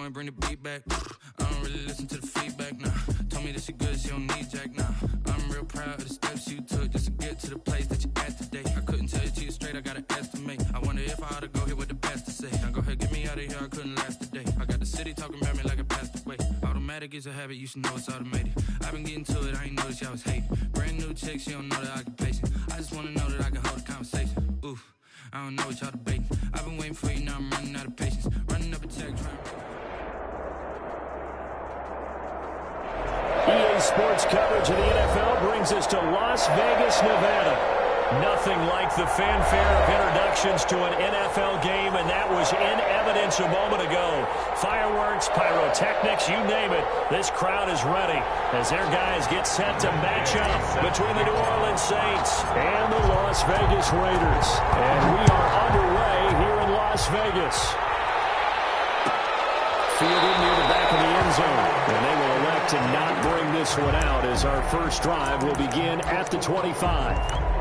go and bring the beat back. I don't really listen to the feedback, nah. Told me that she good, she don't need jack, nah. I'm real proud of the steps you took just to get to the place that you're at today. I couldn't tell you to you straight, I gotta estimate. I wonder if I ought to go here with the best to say. Now go ahead, get me out of here, I couldn't last today. I got the city talking about me like I passed away. Automatic is a habit, you should know it's automated. I've been getting to it, I ain't noticed y'all was hating. Brand new chick, she don't know the occupation. I just wanna know that I can hold a conversation. Oof, I don't know what y'all debating. I've been waiting for you, now I'm running out of patience. Running up a check, trying EA Sports coverage of the NFL brings us to Las Vegas, Nevada. Nothing like the fanfare of introductions to an NFL game, and that was in evidence a moment ago. Fireworks, pyrotechnics, you name it. This crowd is ready as their guys get set to match up between the New Orleans Saints and the Las Vegas Raiders. And we are underway here in Las Vegas. Fielded near the back of the end zone, and they will elect to not bring this one out as our first drive will begin at the 25.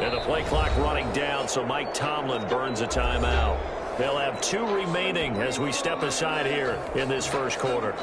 And the play clock running down, so Mike Tomlin burns a timeout. They'll have 2 remaining as we step aside here in this first quarter.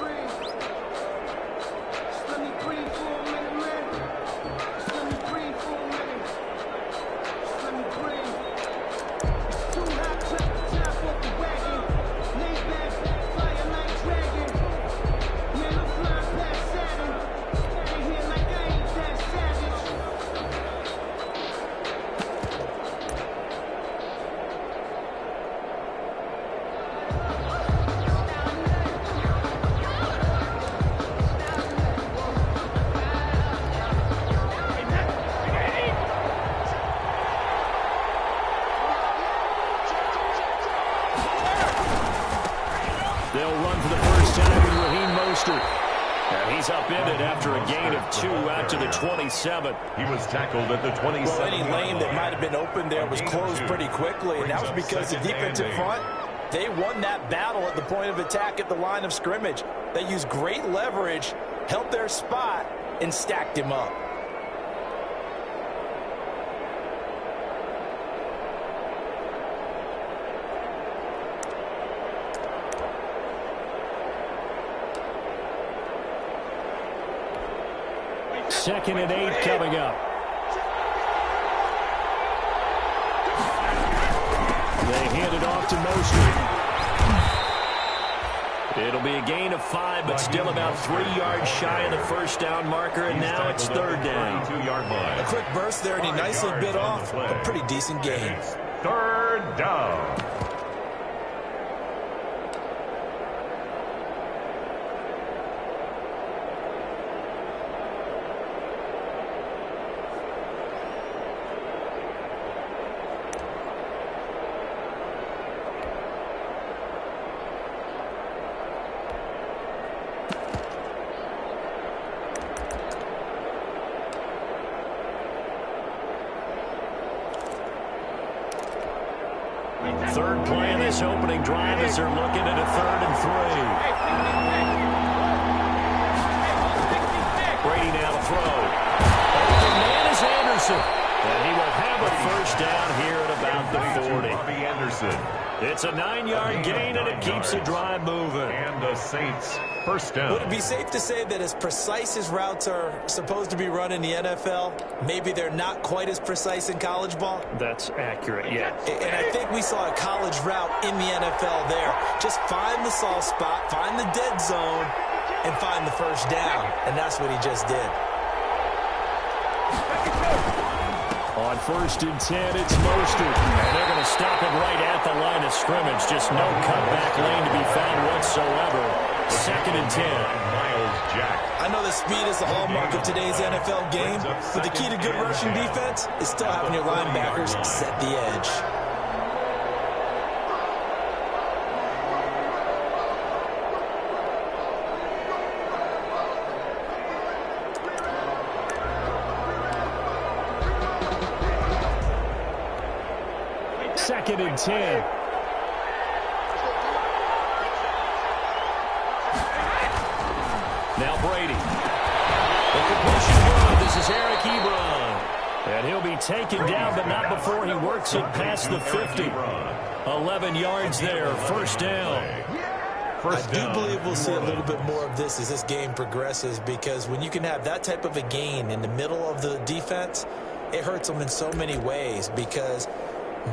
They'll run for the first time in Raheem Mostert. And he's upended after a gain of 2 out to the 27. He was tackled at the 27. Well, any lane that might have been open there was closed pretty quickly, and that was because the defensive front, they won that battle at the point of attack at the line of scrimmage. They used great leverage, held their spot, and stacked him up. Second and 8 coming up. They hand it off to Mostert. It'll be a gain of 5, but still about 3 yards shy of the first down marker, and now it's third down. A quick burst there, and he nicely bit off a pretty decent gain. Third down. Third play in this opening drive as they're looking at a 3rd and 3. Brady now to throw. The man is Anderson. And he will have a first down here at about the 40. Anderson. It's a 9-yard gain, and it keeps the drive moving. And the Saints first down. Would it be safe to say that as precise as routes are supposed to be run in the NFL, maybe they're not quite as precise in college ball? That's accurate, yeah. And I think we saw a college route in the NFL there. Just find the soft spot, find the dead zone, and find the first down. And that's what he just did. On On 1st and 10, it's Mostert. And they're going to stop him right at the line of scrimmage. Just no cutback lane to be found whatsoever. 2nd and 10. Miles Jack. I know the speed is the hallmark of today's NFL game, but the key to good rushing defense is still having your linebackers set the edge. Second and 10. Now Brady. The completion good. This is Eric Ebron. And he'll be taken down, but not before he works it past the 50. 11 yards there. First down. I do believe we'll see a little bit more of this as this game progresses, because when you can have that type of a gain in the middle of the defense, it hurts them in so many ways, because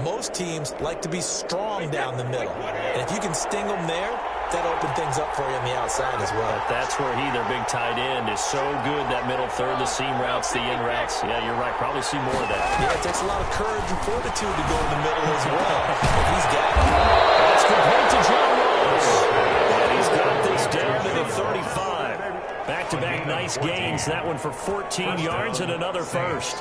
most teams like to be strong down the middle. And if you can sting them there, that'll open things up for you on the outside as well. But that's where their big tight end, is so good, that middle third, the seam routes, the in routes. Yeah, you're right. Probably see more of that. Yeah, it takes a lot of courage and fortitude to go in the middle as well. But he's got it. That's complete to John Ross. And he's got this down to the 35. Back-to-back nice gains. That one for 14 yards and another first.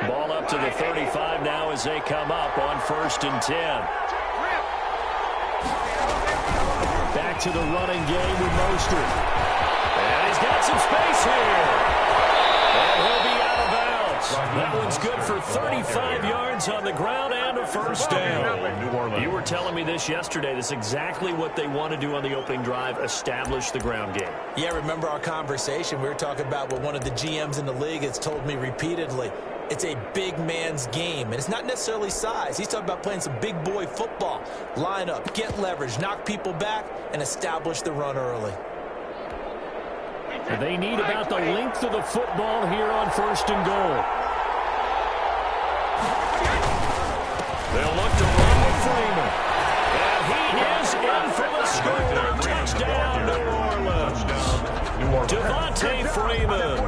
Ball up to the 35 now as they come up on 1st and 10. Back to the running game with Mostert. And he's got some space here. And he'll be out of bounds. That one's good for 35 yards on the ground and a first down. You were telling me this yesterday. This is exactly what they want to do on the opening drive, establish the ground game. Yeah, remember our conversation? We were talking about what one of the GMs in the league has told me repeatedly. It's a big man's game, and it's not necessarily size. He's talking about playing some big boy football. Line up, get leverage, knock people back, and establish the run early. They need about the length of the football here on 1st and goal. They'll look to run with Freeman. And he is in for the score. Touchdown, New Orleans. Devontae Freeman.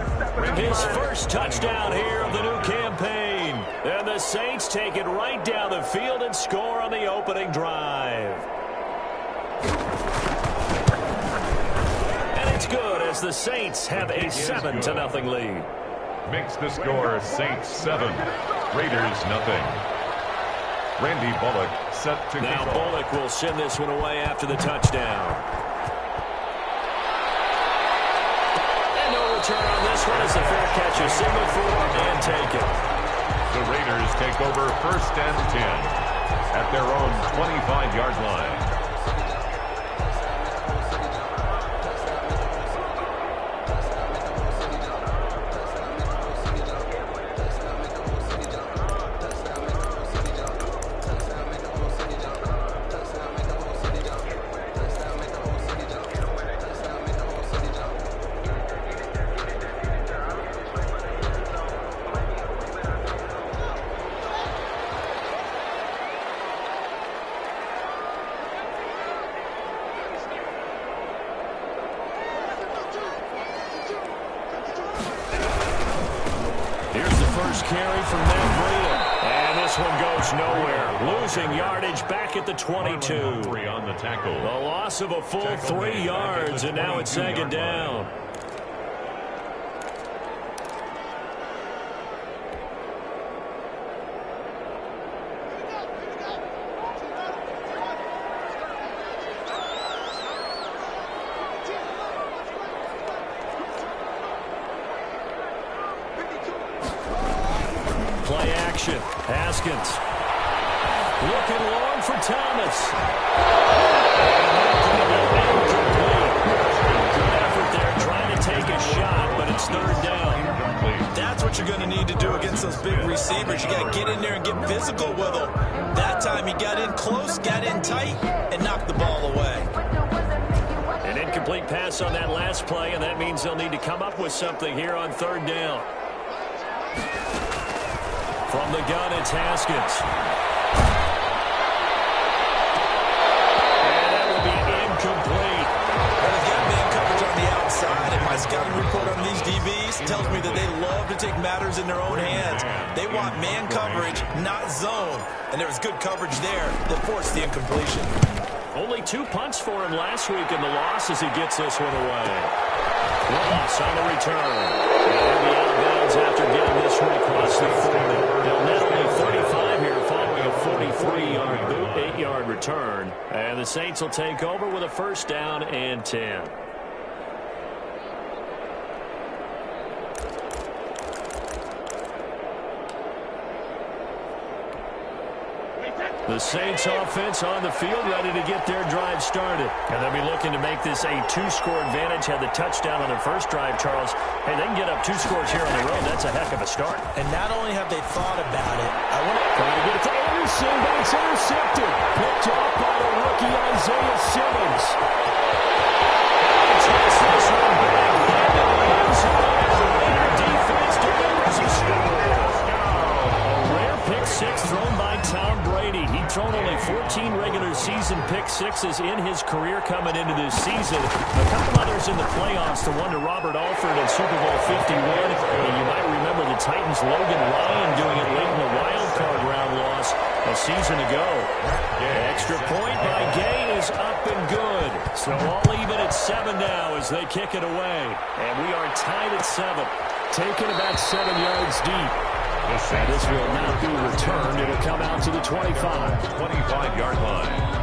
His first touchdown here of the new campaign. And the Saints take it right down the field and score on the opening drive. And it's good as the Saints have a 7-0 lead. Makes the score Saints 7, Raiders 0. Randy Bullock set to now control. Bullock will send this one away after the touchdown. Turn on this one as a fair catch, a single for and take it. The Raiders take over 1st and 10 at their own 25-yard line. Carry from Matt Breida. And this one goes nowhere. Losing yardage back at the 22. On the tackle. The loss of a full 3 yards, and now it's 2nd down. Play action. Haskins. Looking long for Thomas. Good effort there trying to take a shot, but it's 3rd down. That's what you're going to need to do against those big receivers. You got to get in there and get physical with them. That time he got in close, got in tight, and knocked the ball away. An incomplete pass on that last play, and that means they'll need to come up with something here on 3rd down. From the gun, it's Haskins. tells me that they love to take matters in their own hands. They want man coverage, not zone. And there was good coverage there that forced the incompletion. Only 2 punts for him last week in the loss as he gets this one away. Loss on the return. They'll be out of bounds after getting this one across the 40. They'll net only 35 here following a 43-yard boot, 8-yard return. And the Saints will take over with a first down and 10. The Saints offense on the field, ready to get their drive started. And they'll be looking to make this a 2-score advantage. Had the touchdown on their first drive, Charles. Hey, they can get up 2 scores here on the road. That's a heck of a start. And not only have they thought about it, I want to try to get it to Anderson, but it's intercepted. Picked off by the rookie Isaiah Simmons. Chase this one back into the end zone. Their defense delivers a score. A rare pick six thrown by Tom Brady. He'd thrown only 14 regular season pick sixes in his career coming into this season. A couple others in the playoffs, the one to Robert Alford in Super Bowl 51. And you might remember the Titans' Logan Ryan doing it late in the wild card round loss a season ago. Extra point by Gay is up and good. So all even at 7 now as they kick it away. And we are tied at 7. Taken about 7 yards deep. This will not be returned. It'll come out to the 25. 25-yard line.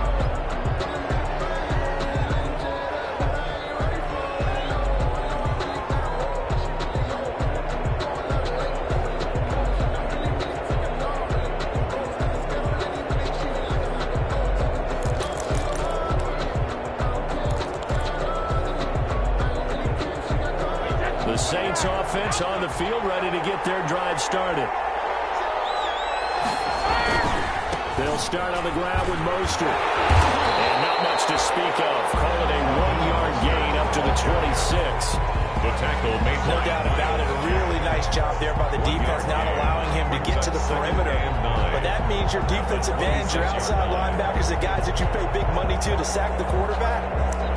The Saints offense on the field, ready to get their drive started. They'll start on the ground with Mostert. And not much to speak of. Call it a 1-yard gain up to the 26. The tackle made no doubt about it. A really nice job there by the defense, not allowing him to get to the perimeter. But that means your defensive ends, your outside linebackers, the guys that you pay big money to sack the quarterback,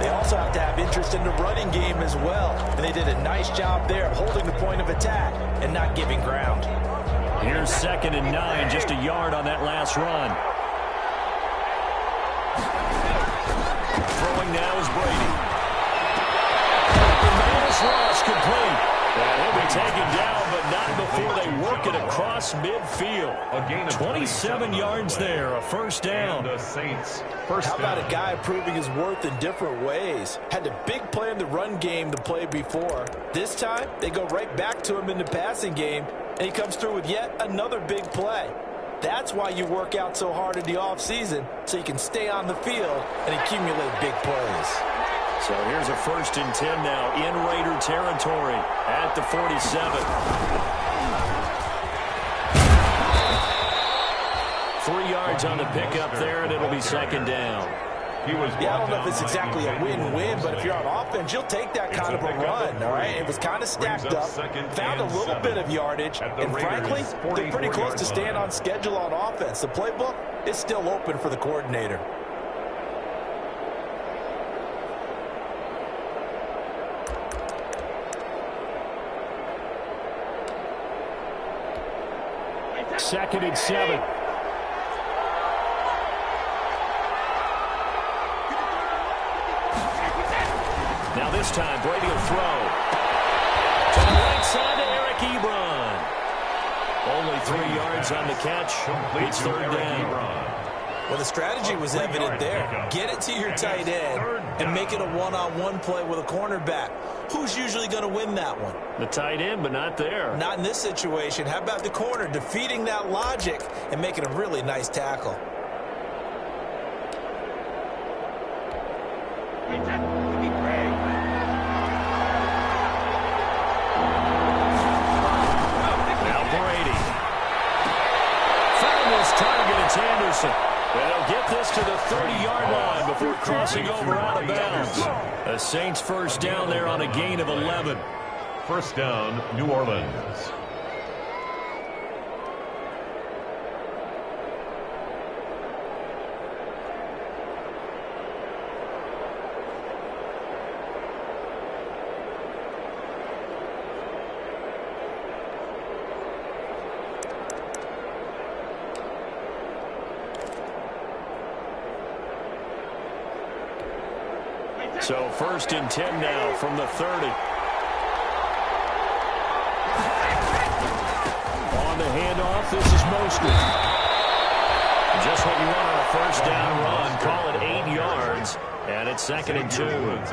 they also have to have interest in the running game as well. And they did a nice job there of holding the point of attack and not giving ground. Here's 2nd and 9, just a yard on that last run. Throwing now is Brady. The man is lost complete. And he'll be taken down, but not before they work it across midfield. 27 yards there, a first down. The Saints How about a guy proving his worth in different ways? Had a big play in the run game to play before. This time, they go right back to him in the passing game, and he comes through with yet another big play. That's why you work out so hard in the offseason, so you can stay on the field and accumulate big plays. So here's a 1st and 10 now in Raider territory at the 47. 3 yards on the pickup there, and it'll be 2nd down. Yeah, I don't know if it's exactly a win-win, but if you're on offense, you'll take that kind of a run, all right? It was kind of stacked up, found a little bit of yardage, and frankly, they're pretty close to staying on schedule on offense. The playbook is still open for the coordinator. Second and 7. Now this time, Brady will throw. To the right side to Eric Ebron. Only 3 yards on the catch. It's 3rd down. Well, the strategy was evident there. Get it to your tight end and make it a one-on-one play with a cornerback. Who's usually going to win that one? The tight end, but not there. Not in this situation. How about the corner defeating that logic and making a really nice tackle? Now Brady. Found his target. It's Anderson. And they'll get this to the 30-yard line before crossing over out of bounds. The Saints first down there on a gain of 11. First down, New Orleans. So 1st and 10 now from the 30. On the handoff, this is Mostert. Just what you want on a 1st down run. Call it 8 yards. And it's 2nd and 2.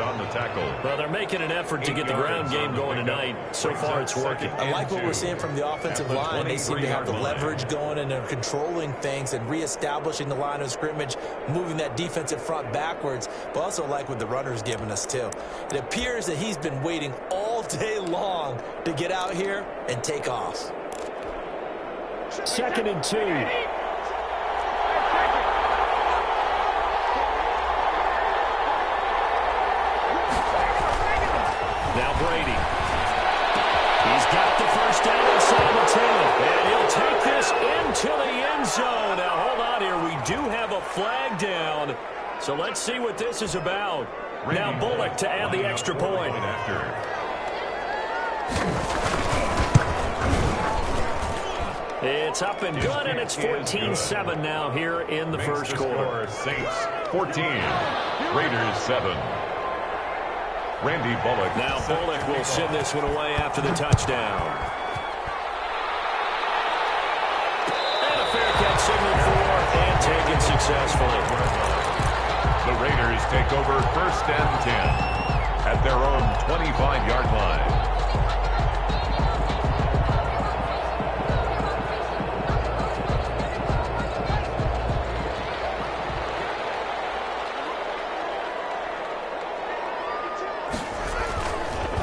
On the tackle. Well, they're making an effort to get the ground game going tonight. So far, it's working. I like what we're seeing from the offensive line. They seem to have the leverage going, and they're controlling things and reestablishing the line of scrimmage, moving that defensive front backwards. But also like what the runner's giving us, too. It appears that he's been waiting all day long to get out here and take off. 2nd and 2. Now Brady. He's got the 1st down inside the 10. And he'll take this into the end zone. Now, hold on here. We do have a flag down. So let's see what this is about. Now Bullock to add the extra point. It's up and good, and it's 14-7 now here in the first quarter. Saints 14, Raiders 7. Randy Bullock. Now Bullock will send this one away after the touchdown. And a fair catch signaled for and taken successfully. The Raiders take over 1st and 10 at their own 25-yard line.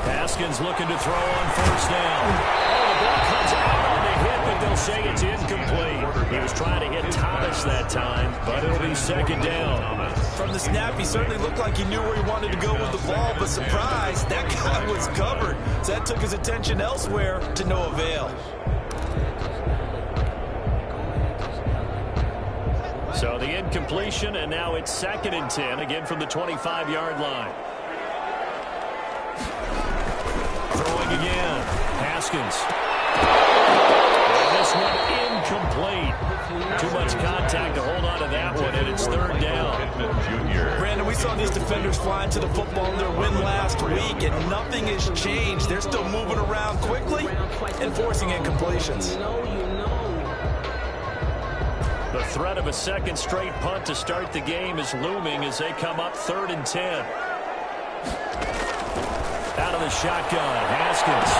Haskins looking to throw on 1st down. Oh, the ball comes out on the hit, but they'll say it's incomplete. He was trying to hit Thomas that time, but it'll be 2nd down. From the snap, he certainly looked like he knew where he wanted to go with the ball, but surprise, that guy was covered. So that took his attention elsewhere to no avail. So the incompletion, and now it's 2nd and 10, again from the 25-yard line. Throwing again. Haskins. And this one incomplete. Too much contact to hold on to that one, and it's 3rd down. Brandon, we saw these defenders flying to the football in their win last week, and nothing has changed. They're still moving around quickly and forcing incompletions. The threat of a 2nd straight punt to start the game is looming as they come up 3rd and 10. Out of the shotgun, Haskins.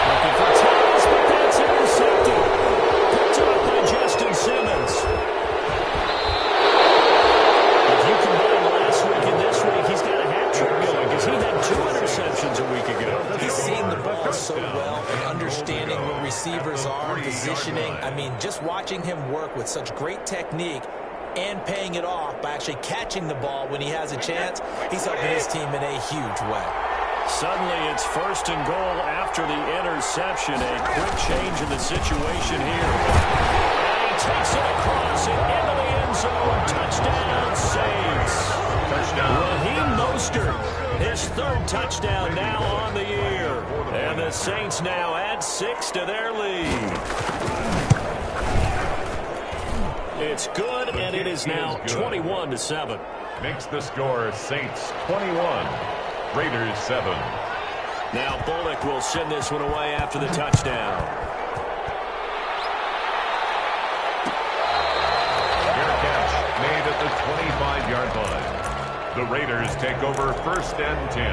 Looking for Thomas, but that's intercepted. Picked up by Justin Simmons. If you combine last week and this week, he's got a hat trick going because he had 2 interceptions a week ago. He's seen the ball so well and understanding where receivers are, positioning. I mean, just watching him work with such great technique and paying it off by actually catching the ball when he has a chance, he's helping his team in a huge way. Suddenly it's 1st and goal after the interception. A quick change in the situation here. And he takes it across and into the end zone. Touchdown Saints. Raheem Mostert, his 3rd touchdown now on the year. And the Saints now add 6 to their lead. It's good, and it is now 21-7. Makes the score Saints 21. Raiders 7. Now Bullock will send this one away after the touchdown. Fair catch made at the 25-yard line. The Raiders take over 1st and 10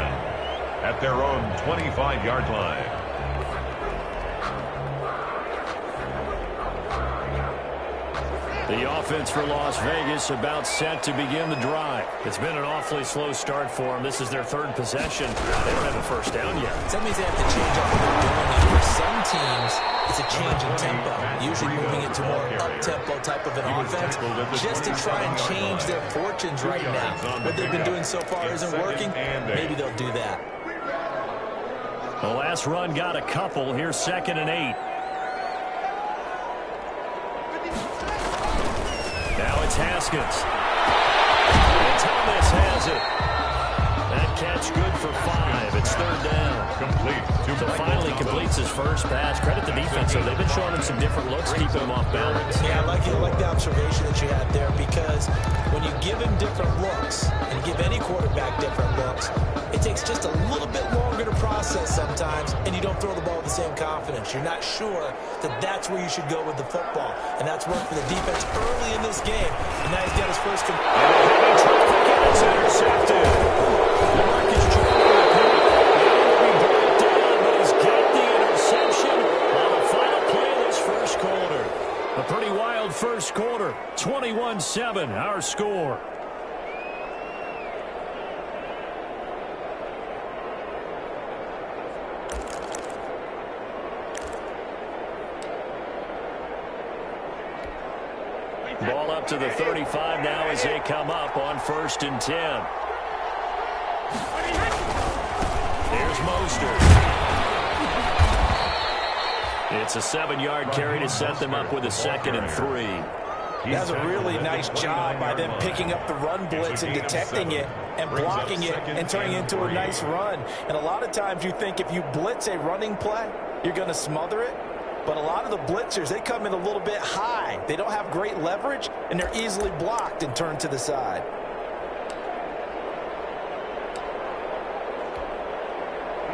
at their own 25-yard line. The offense for Las Vegas about set to begin the drive. It's been an awfully slow start for them. This is their 3rd possession. They don't have a 1st down yet. That means they have to change up what they're doing. For some teams, it's a change in tempo, usually moving into more up-tempo type of an offense, just to try and change their fortunes right now. What they've been doing so far isn't working. Maybe they'll do that. The last run got a couple. Here's 2nd and 8. Now it's Haskins. And Thomas has it. That catch good for 5. It's 3rd down. Complete. So finally completes his first pass. Credit the defense, so they've been showing him some different looks, keeping him off balance. Yeah, I like the observation that you had there, because when you give him different looks and give any quarterback different looks, it takes just a little bit longer to process sometimes, and you don't throw the ball with the same confidence. You're not sure that that's where you should go with the football, and that's worked for the defense early in this game. And now he's got his first It's intercepted. Marcus Jordan will be brought down, but he's got the interception on the final play of this first quarter. A pretty wild first quarter. 21-7, our score. Ball up to the 35 now as they come up on 1st and 10. There's Mostert. It's a 7-yard carry to set them up with a 2nd and 3. That's a really nice job by them picking up the run blitz and detecting it and blocking it and turning it into a nice run. And a lot of times you think if you blitz a running play, you're going to smother it. But a lot of the blitzers, they come in a little bit high. They don't have great leverage, and they're easily blocked and turned to the side.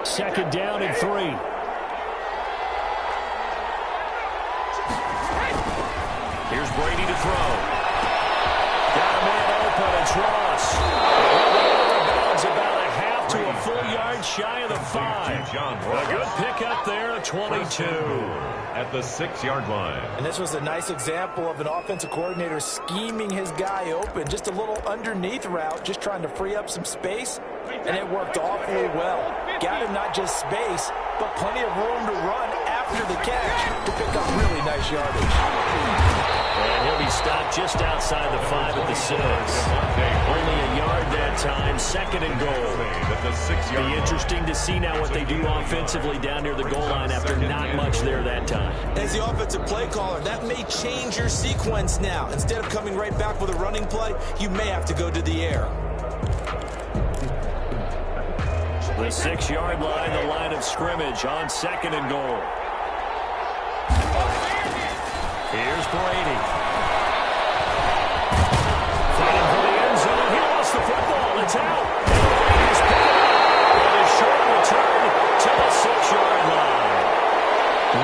Second down and 3. Here's Brady to throw. Got a man open. It's Ross. Bounds about a half to a full yard shy of the 5. A good pickup there, 22. At the 6-yard line. And this was a nice example of an offensive coordinator scheming his guy open. Just a little underneath route, just trying to free up some space, and it worked awfully well. Got him not just space, but plenty of room to run after the catch to pick up really nice yardage. And he'll be stopped just outside the 5 at the 6. Only a yard that time, 2nd and goal. Be interesting to see now what they do offensively down near the goal line after not much there that time. As the offensive play caller, that may change your sequence now. Instead of coming right back with a running play, you may have to go to the air. The 6-yard line, the line of scrimmage on 2nd and goal. Here's Brady. Fighting for the end zone. He lost the football. It's out. Brady's picked it up. And a short return to the 6-yard line.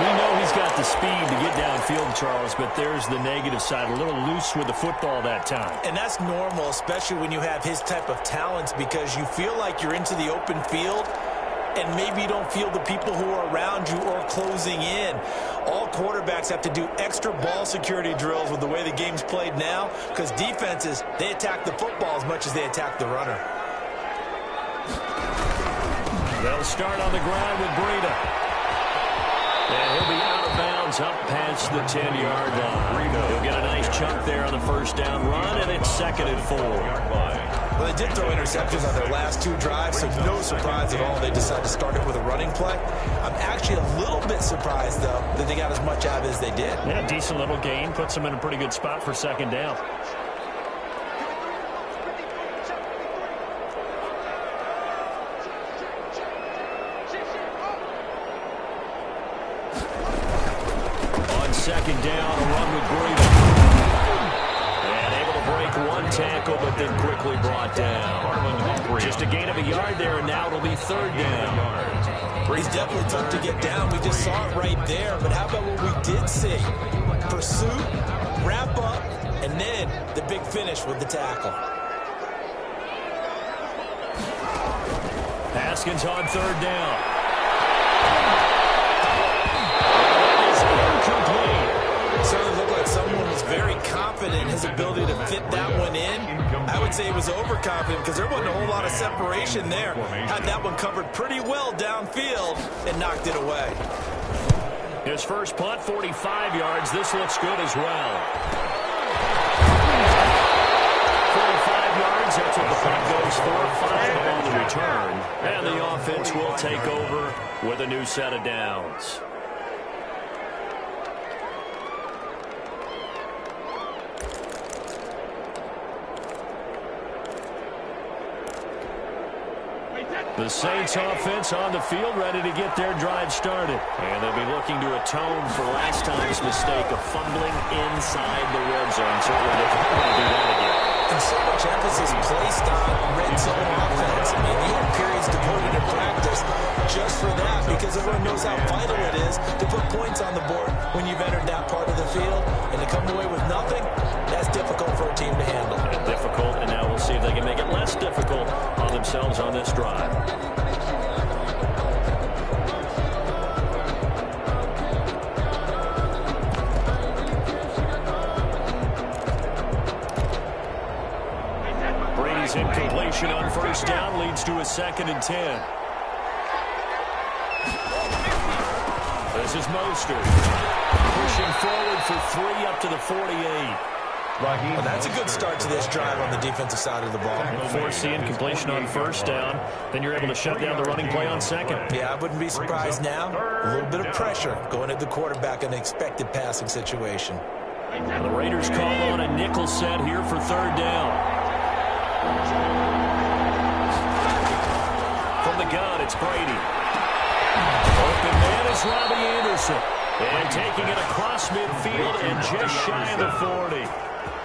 We know he's got the speed to get downfield, Charles, but there's the negative side. A little loose with the football that time. And that's normal, especially when you have his type of talents, because you feel like you're into the open field and maybe you don't feel the people who are around you or closing in. All quarterbacks have to do extra ball security drills with the way the game's played now, because defenses, they attack the football as much as they attack the runner. They'll start on the ground with Breida. And he'll be out of bounds up past the 10-yard line. He'll get a nice chunk there on the first down run, and it's 2nd and 4. Well, they did throw interceptions on their last 2 drives, so no surprise at all they decided to start it with a running play. I'm actually a little bit surprised, though, that they got as much out of it as they did. Yeah, decent little gain. Puts them in a pretty good spot for 2nd down. On 2nd down, a run with Breida. And able to break one tackle, but then quickly brought down. Just a gain of a yard there, and now it'll be 3rd down. He's definitely tough to get down. We just saw it right there. But how about what we did see? Pursuit, wrap up, and then the big finish with the tackle. Haskins on 3rd down. Certainly looked like someone was very confident in his ability to fit that one in. I would say he was overconfident because there wasn't a whole lot of separation there. Had that one covered pretty well downfield and knocked it away. His first punt, 45 yards. This looks good as well. 45 yards, that's what the punt goes for. 5 on the return. And the offense will take over with a new set of downs. The Saints offense on the field, ready to get their drive started. And they'll be looking to atone for last time's mistake of fumbling inside the red zone. Certainly they don't want to do that again. And so much emphasis placed on red zone offense. I mean, you have periods devoted to practice just for that, because everyone knows how vital it is to put points on the board when you've entered that part of the field. And to come away with nothing, that's difficult for a team to handle. Difficult, and now we'll see if they can make it less difficult on themselves on this drive. Brady's incompletion on first down leads to a 2nd and 10. This is Mostert. Pushing forward for 3 up to the 48. Well, that's a good start to this drive on the defensive side of the ball. Force the incompletion on first down. Then you're able to shut down the running play on second. Yeah, I wouldn't be surprised now. A little bit of pressure going at the quarterback in an expected passing situation. The Raiders call on a nickel set here for 3rd down. From the gun, it's Brady. Open man is Robbie Anderson. And taking it across midfield and just shy of the 40.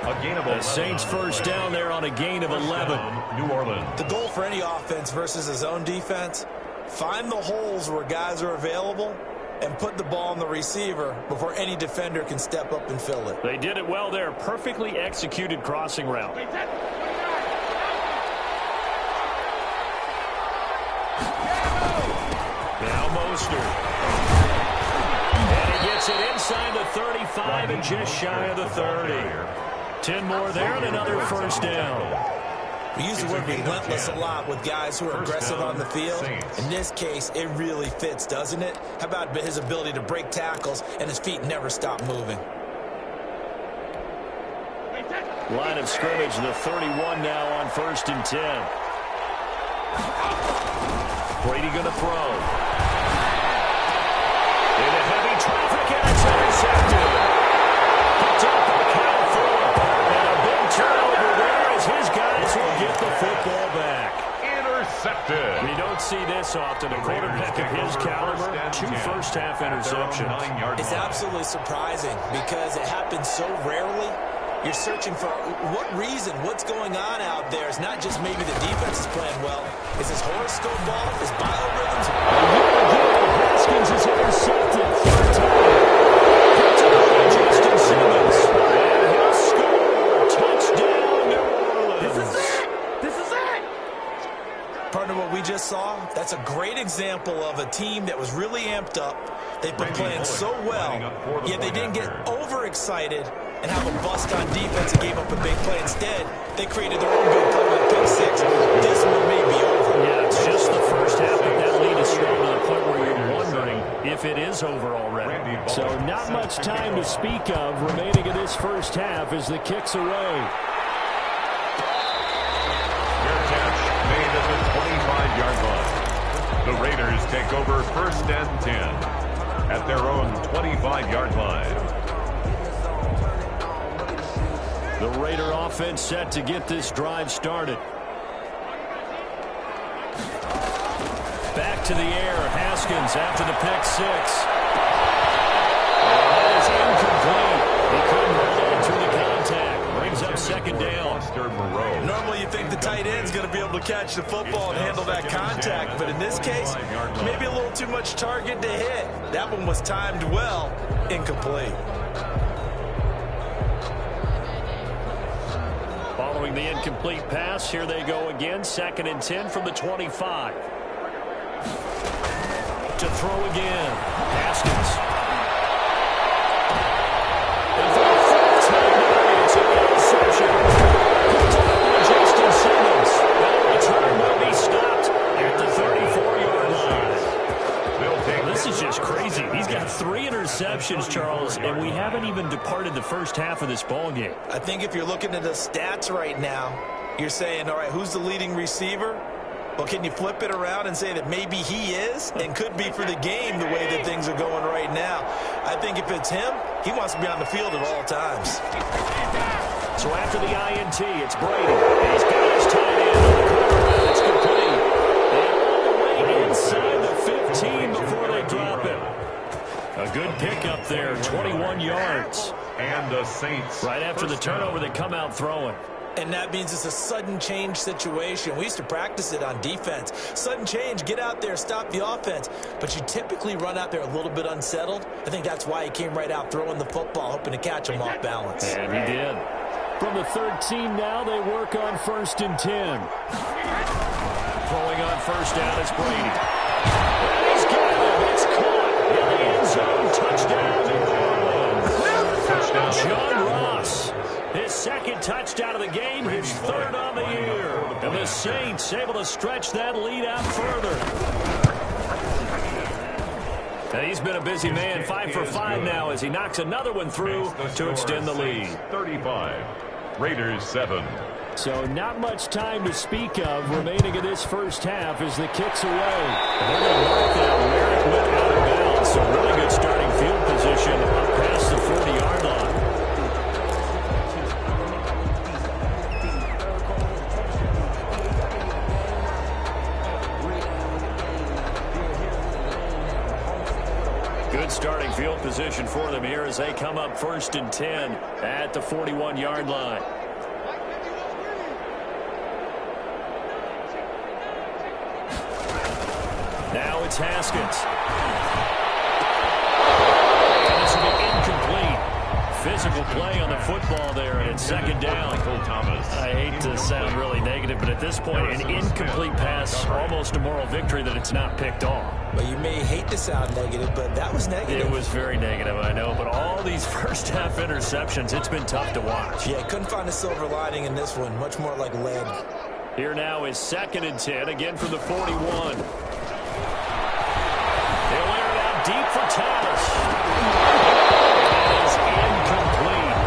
The Saints first down there on a gain of 11. New Orleans. The goal for any offense versus a zone defense, find the holes where guys are available and put the ball on the receiver before any defender can step up and fill it. They did it well there. Perfectly executed crossing route. Now Mostert. And he gets it inside the 35 and just shy of the 30. 10 more there and another first down. We use the word relentless a lot with guys who are aggressive on the field. In this case, it really fits, doesn't it? How about his ability to break tackles and his feet never stop moving? Line of scrimmage, the 31 now on 1st and 10. Brady going to throw. Into heavy traffic, and it's intercepted. Picked up by Kyle Fuller. And a big turnover there as his guys will get the football back. Intercepted. We don't see this often. A quarterback of his caliber, 2 first-half interceptions. It's absolutely surprising because it happens so rarely. You're searching for what reason, what's going on out there. It's not just maybe the defense is playing well. Is his horoscope ball, his biorhythms? Haskins is intercepted. 3rd time. Picked up by Justin Simmons. And he'll score. Touchdown, New Orleans. This is it. This is it. Partner, what we just saw, that's a great example of a team that was really amped up. They've been playing so well, yet they didn't get overexcited and have a bust on defense and gave up a big play. Instead, they created their own big play with a pick 6. This one may be over. Yeah, it's just the first half, but that lead is strong to the point where you're wondering if it is over already. So not much time to speak of remaining in this first half as the kick's away. Fair catch made at the 25-yard line. The Raiders take over 1st and 10 at their own 25-yard line. The Raider offense set to get this drive started. Back to the air. Haskins after the pick 6. That is incomplete. He couldn't hold on through the contact. Brings up 2nd down. Normally you think the tight end's going to be able to catch the football and handle that contact, but in this case, maybe a little too much target to hit. That one was timed well. Incomplete. Following the incomplete pass, here they go again. 2nd and 10 from the 25. To throw again. Haskins. And for the 4th time today, it's an interception. Picked up by Justin Simmons. That return will be stopped at the 34-yard line. This is just crazy. He's got 3 interceptions, Charles, and we haven't even departed the first half of this ball game. I think if you're looking at the stats right now, you're saying, all right, who's the leading receiver? Well, can you flip it around and say that maybe he is and could be for the game the way that things are going right now? I think if it's him, he wants to be on the field at all times. So after the INT, it's Brady. And he's got his tight end on the quarterback. It's complete. And yards. And the Saints. Right after the turnover, they come out throwing. And that means it's a sudden change situation. We used to practice it on defense. Sudden change, get out there, stop the offense. But you typically run out there a little bit unsettled. I think that's why he came right out throwing the football, hoping to catch him off balance. And he did. From the 13 now, they work on 1st and 10. Throwing on first down is Brady. And he's got it. It's caught in the end zone. Touchdown, New Orleans. Touchdown, John Ross. His second touchdown of the game, his third on the year. And the Saints able to stretch that lead out further. And he's been a busy man, 5 for 5 now as he knocks another one through to extend the lead. 35, Raiders 7. So not much time to speak of remaining in this first half as the kick's away. And they're going to mark that where it went out of bounds. So really good starting field position up past the 40-yard line. Good starting field position for them here as they come up 1st and 10 at the 41-yard line. Now it's Haskins. And this will be incomplete. Physical play on the football there, and it's 2nd down. I hate to sound really negative, but at this point, an incomplete pass, almost a moral victory that it's not picked off. Well, you may hate to sound negative, but that was negative. It was very negative, I know, but all these first-half interceptions, it's been tough to watch. Yeah, couldn't find a silver lining in this one. Much more like lead. Here now is 2nd and 10, again from the 41. They'll air it out deep for Thomas. That is incomplete.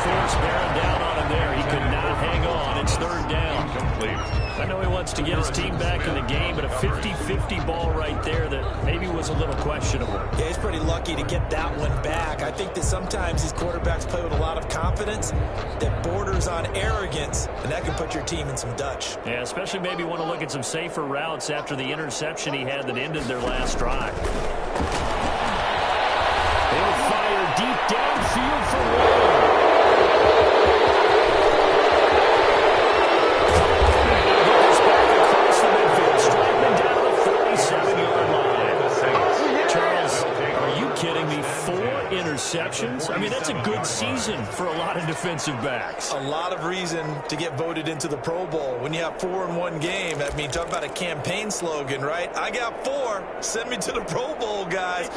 Force bearing down on him there. He could not hang on. It's 3rd down. Incomplete. I know he wants to get his team back in the game, but a 50-50 ball right there that maybe was a little questionable. Yeah, he's pretty lucky to get that one back. I think that sometimes these quarterbacks play with a lot of confidence that borders on arrogance, and that can put your team in some Dutch. Yeah, especially maybe want to look at some safer routes after the interception he had that ended their last drive. They'll fire deep downfield for Ward. Interceptions. I mean, that's a good season for a lot of defensive backs. A lot of reason to get voted into the Pro Bowl. When you have 4 in one game, I mean, talk about a campaign slogan, right? I got 4. Send me to the Pro Bowl, guys.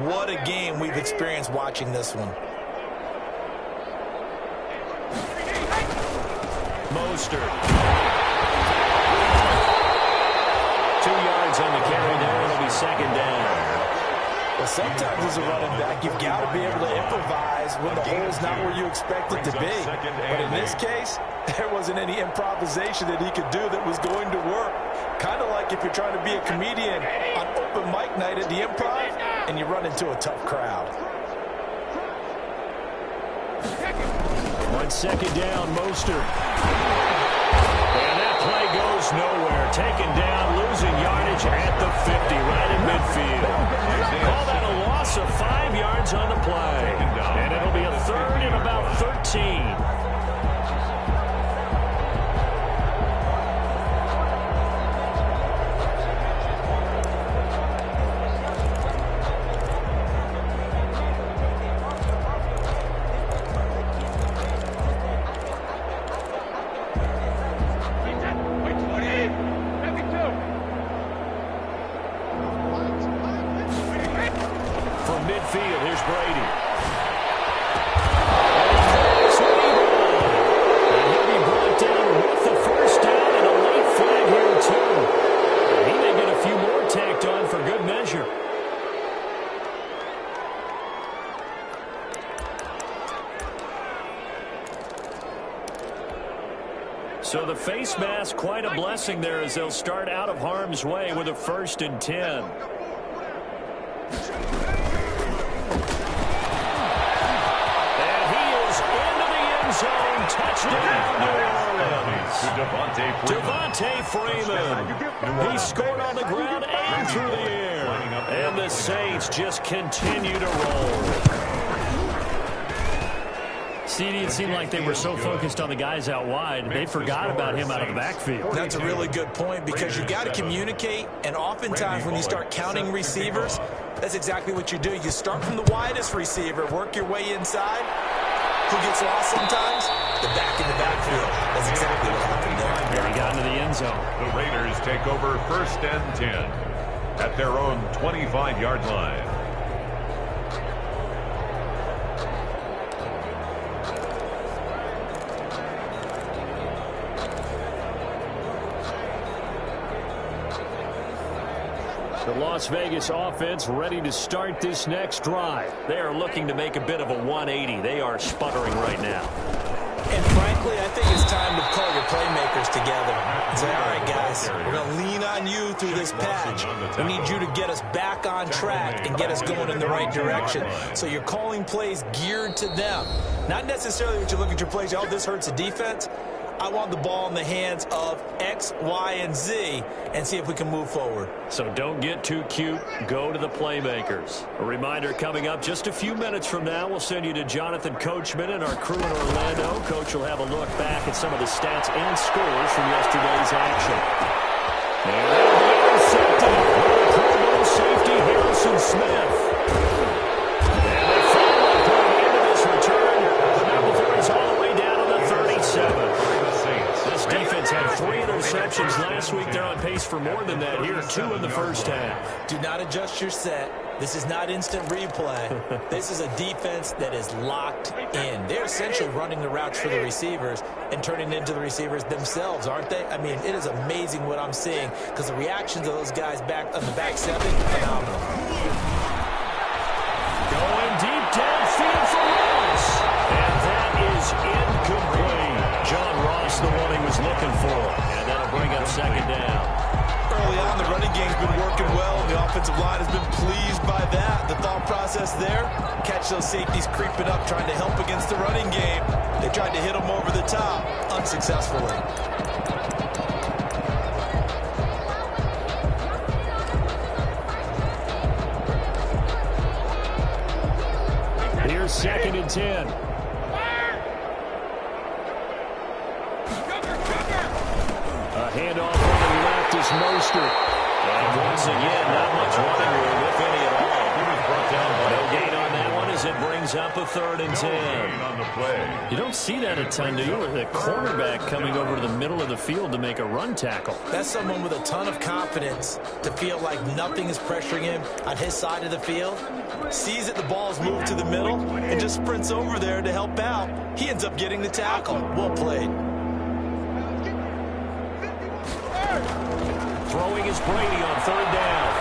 What a game we've experienced watching this one. Mostert. 2 yards on the carry there. It'll be 2nd down. Well, sometimes as a running back, you've got to be able to improvise when the hole's not where you expect it to be. But in this case, there wasn't any improvisation that he could do that was going to work. Kind of like if you're trying to be a comedian on open mic night at the Improv and you run into a tough crowd. On 2nd down, Mostert. And that play goes nowhere. Taken down, losing yardage at the 50, right in midfield. Call that a loss of 5 yards on the play. And it'll be a 3rd and about 13. So the face mask, quite a blessing there as they'll start out of harm's way with a 1st and 10. And he is into the end zone. Touchdown, New Orleans. Devontae Freeman. He scored on the ground and through the air. And the Saints just continue to roll. CD, it seemed like they were so focused on the guys out wide, they forgot about him out of the backfield. That's a really good point because you got to communicate, and oftentimes when you start counting receivers, that's exactly what you do. You start from the widest receiver, work your way inside. Who gets lost sometimes? The back in the backfield. That's exactly what happened there. He got into the end zone. The Raiders take over 1st and 10 at their own 25-yard line. The Las Vegas offense ready to start this next drive. They are looking to make a bit of a 180. They are sputtering right now. And frankly, I think it's time to call your playmakers together and say, all right, guys, we're going to lean on you through this patch. We need you to get us back on track and get us going in the right direction. So you're calling plays geared to them. Not necessarily that you look at your plays, oh, this hurts the defense. I want the ball in the hands of X, Y, and Z and see if we can move forward. So don't get too cute. Go to the playmakers. A reminder coming up just a few minutes from now, we'll send you to Jonathan Coachman and our crew in Orlando. Coach will have a look back at some of the stats and scores from yesterday's action. And that'll be intercepted by the Pro Bowl safety Harrison Smith. And they finally put an end to this return, but not before he's all the way down on the 37. This defense had 3 interceptions last week. They're on pace for more than that here, 2 in the first half. Do not adjust your set. This is not instant replay. This is a defense that is locked in. They're essentially running the routes for the receivers and turning into the receivers themselves, aren't they? I mean, it is amazing what I'm seeing because the reactions of those guys back on the back 7, phenomenal. Going deep downfield for Ross. And that is incomplete. John Ross, the one he was looking for. And that'll bring up 2nd down. Early on, the running game's been working well, and the offensive line has been pleased by that. The thought process there, catch those safeties creeping up, trying to help against the running game. They tried to hit them over the top, unsuccessfully. Here's 2nd and 10. A handoff on the left is Mostert. And once again, not much running room, if any at all. He was brought down by no gain on that one as it brings up a 3rd and 10. On the play. You don't see that a ton, do you? With a cornerback coming over to the middle of the field to make a run tackle. That's someone with a ton of confidence to feel like nothing is pressuring him on his side of the field. Sees that the ball is moved to the middle and just sprints over there to help out. He ends up getting the tackle. Well played. Throwing is Brady on 3rd down.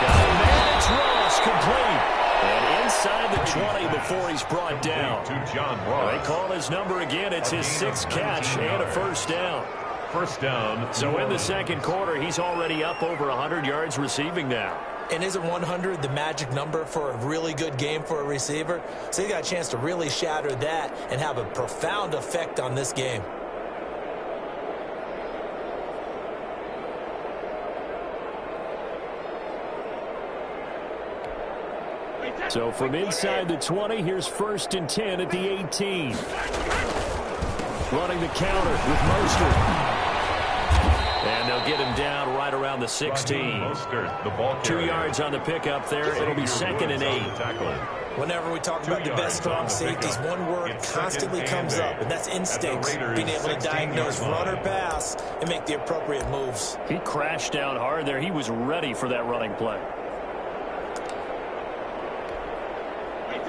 Got it, man, it's Ross, complete. And inside the 20 before he's brought down. To John Ross. They call his number again. It's his 6th catch and a 1st down. 1st down. So in the 2nd quarter, he's already up over 100 yards receiving now. And isn't 100 the magic number for a really good game for a receiver? So he got a chance to really shatter that and have a profound effect on this game. So from inside the 20, here's 1st and 10 at the 18. Running the counter with Mostert. And they'll get him down right around the 16. 2 yards on the pickup there. It'll be 2nd and 8. Whenever we talk about the best strong safeties, one word constantly comes up, and that's instincts. Being able to diagnose run or pass and make the appropriate moves. He crashed down hard there. He was ready for that running play.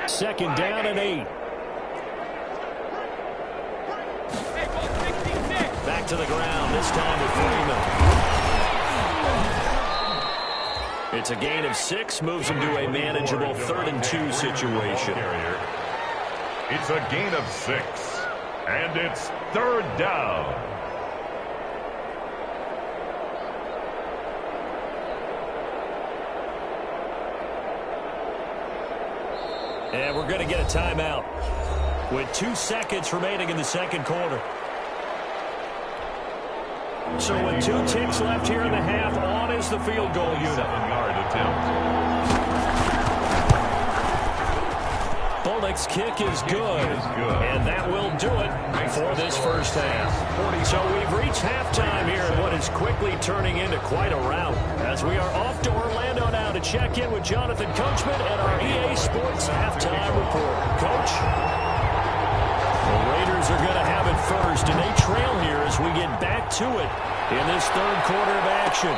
2nd down and 8. Back to the ground, this time with Freeman. It's a gain of 6, moves him to a manageable 3rd and 2 situation. It's a gain of 6, and it's 3rd down. And we're going to get a timeout with 2 seconds remaining in the 2nd quarter. So with 2 ticks left here in the half, on is the field goal unit. 7-yard attempt. Holding quarterback's kick is good. And that will do it for this first half. So we've reached halftime here in what is quickly turning into quite a rout. As we are off to Orlando now to check in with Jonathan Coachman and our EA Sports halftime report. Coach? The Raiders are going to have it first, and they trail here as we get back to it in this third quarter of action.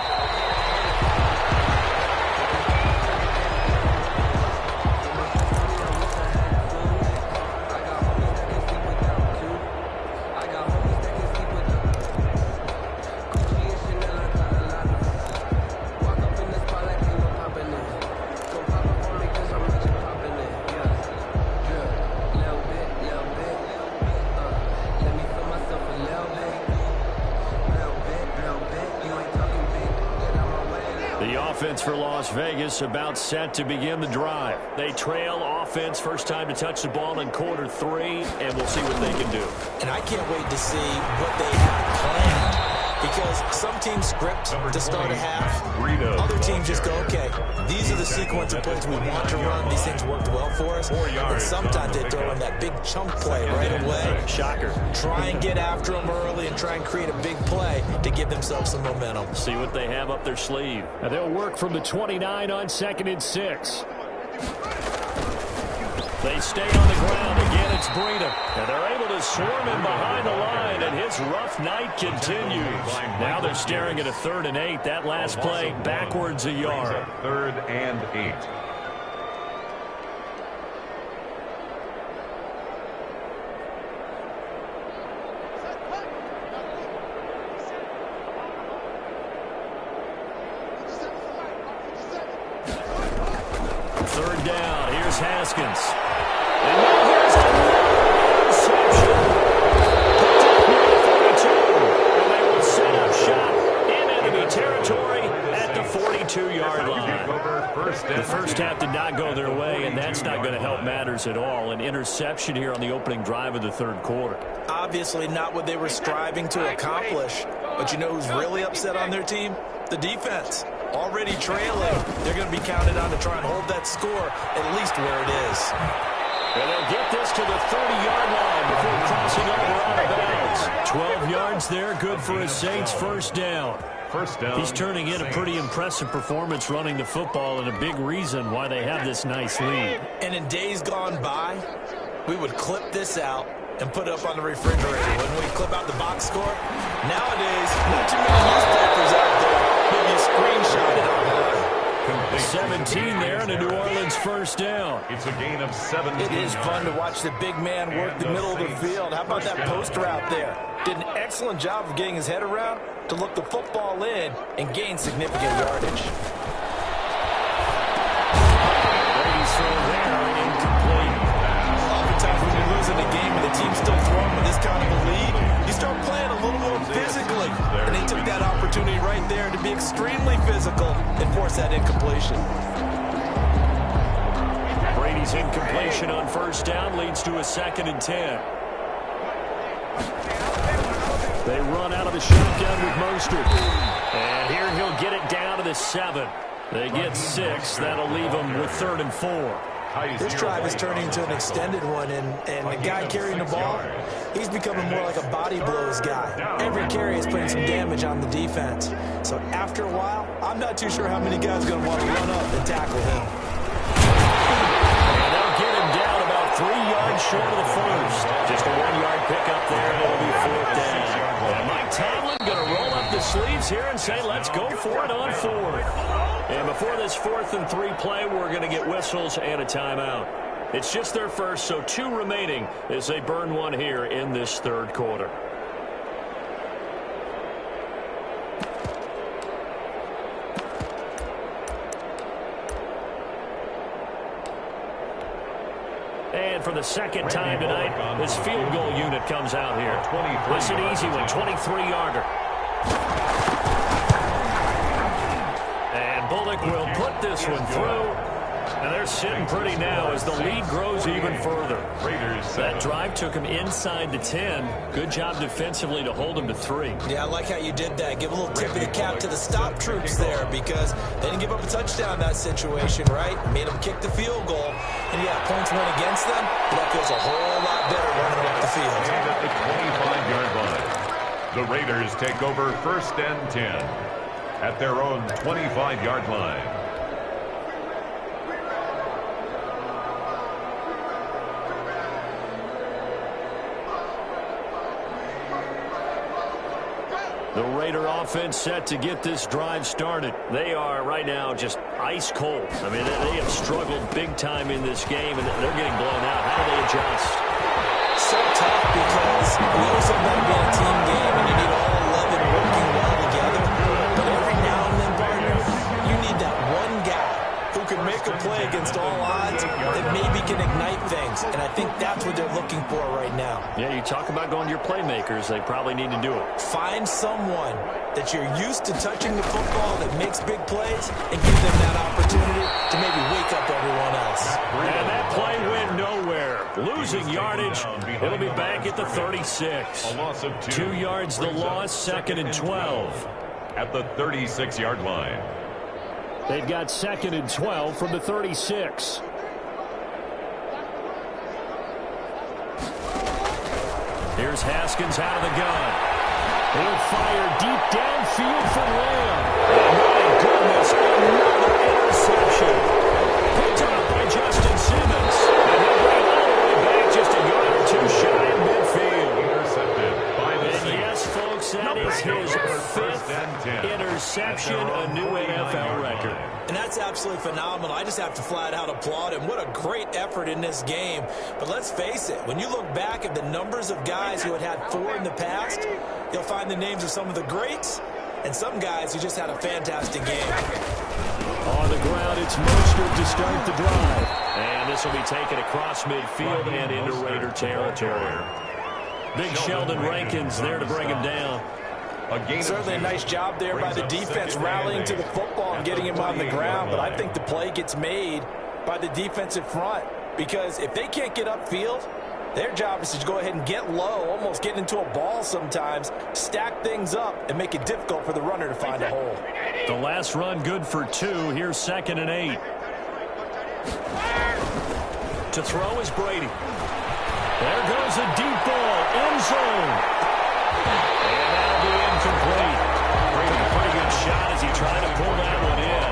For Las Vegas, about set to begin the drive. They trail offense, first time to touch the ball in quarter 3, and we'll see what they can do. And I can't wait to see what they have planned, because some teams script to start a half. Other teams just go, okay, these are the sequence of plays we want to run. These things worked well for us. And sometimes they throw in that big chunk play right away. Shocker. Try and get after them early and try and create a big play to give themselves some momentum. See what they have up their sleeve. And they'll work from the 29 on 2nd and 6. They stay on the ground. Again, it's Breida. And they're able to swarm him behind the line, and his rough night continues. Now they're staring at a 3rd and 8. That last play backwards a yard. 3rd and 8. Third down. Here's Haskins. And now here's another interception. Picked up near the 42. And they will set up shop in enemy territory at the 42-yard line. The first half did not go their way, and that's not going to help matters at all. An interception here on the opening drive of the third quarter. Obviously not what they were striving to accomplish. But you know who's really upset on their team? The defense. Already trailing. They're going to be counted on to try and hold that score at least where it is. And they'll get this to the 30-yard line before crossing over out of bounds. 12 yards there, good for a Saints first down. He's turning in a pretty impressive performance running the football, and a big reason why they have this nice lead. And in days gone by, we would clip this out and put it up on the refrigerator. When we clip out the box score, nowadays, not too many newspapers out there. Maybe a screenshot it online. 17 there and a New Orleans first down. It's a gain of 17. It is fun to watch the big man work the middle of the field. How about that post route there? Did an excellent job of getting his head around to look the football in and gain significant yardage. Brady's throw there, incomplete. Oftentimes when you're losing a game and the team's still throwing with this kind of a lead, you start playing a little more physically. And they took that opportunity right there to be extremely physical and force that incompletion. Brady's incompletion on first down leads to a 2nd and 10. They run out of the shotgun with Mostert. And here he'll get it down to the 7. They get 6. That'll leave them with 3rd and 4. This drive is turning into an extended one, and the guy carrying the ball, he's becoming more like a body blows guy. Every carry is putting some damage on the defense. So after a while, I'm not too sure how many guys are going to want to run up and tackle him. And they'll get him down about 3 yards short of the first. Just a 1-yard pickup there, and it'll be 4th down. And Mike Tomlin going to roll up the sleeves here and say, let's go for it on 4th. And before this 4th and 3 play, we're going to get whistles and a timeout. It's just their first, so 2 remaining as they burn one here in this third quarter. And for the second time tonight, this field goal unit comes out here. It's an easy one, 23-yarder. And Bullock will put this one through. And they're sitting pretty now as the lead grows even further. That drive took him inside the 10. Good job defensively to hold him to 3. Yeah, I like how you did that. Give a little tip of the cap to the stop troops there because they didn't give up a touchdown in that situation, right? Made them kick the field goal. and yeah, points went against them, but that feels a whole lot better running up the field. And at the 25-yard line, the Raiders take over 1st and 10 at their own 25-yard line. The Raider offense set to get this drive started. They are right now just ice cold. I mean, they have struggled big time in this game, and they're getting blown out. How do they adjust? So tough because we always talk about being a team game, and you need all 11 working well together. But every now and then, partner, you need that one guy who can make a play against all odds that maybe can ignite things. And I think that's what they're looking for right now. Yeah, you talk about going to your playmakers. They probably need to do it. Find someone that you're used to touching the football that makes big plays and give them that opportunity to maybe wake up everyone else. And that play went nowhere. Losing yardage. It'll be back at the 36. A loss of 2 yards the loss, 2nd and 12. At the 36-yard line. They've got 2nd and 12 from the 36. Here's Haskins out of the gun. He'll fire deep downfield for Lamb. My goodness, another interception. Picked up by Justin Simmons. And he'll bring it all the way back just a yard or two shy of midfield. Intercepted by the And yes, folks, that is his 5th interception, a new NFL record. And that's absolutely phenomenal. I just have to flat out applaud him. What a great effort in this game. But let's face it, when you look back at the numbers of guys who had 4 in the past, you'll find the names of some of the greats and some guys who just had a fantastic game. On the ground, it's Mostert to start the drive. And this will be taken across midfield and into Raider territory. Big Sheldon Rankins there to bring him down. Certainly a nice job there by the defense rallying to the football and getting him on the ground, but I think the play gets made by the defensive front because if they can't get upfield, their job is to go ahead and get low, almost get into a ball sometimes, stack things up, and make it difficult for the runner to find a hole. The last run good for 2. Here's 2nd and 8. To throw is Brady. There goes a deep ball, end zone. And that'll be incomplete. Brady, a pretty good shot as he tried to pull that one in.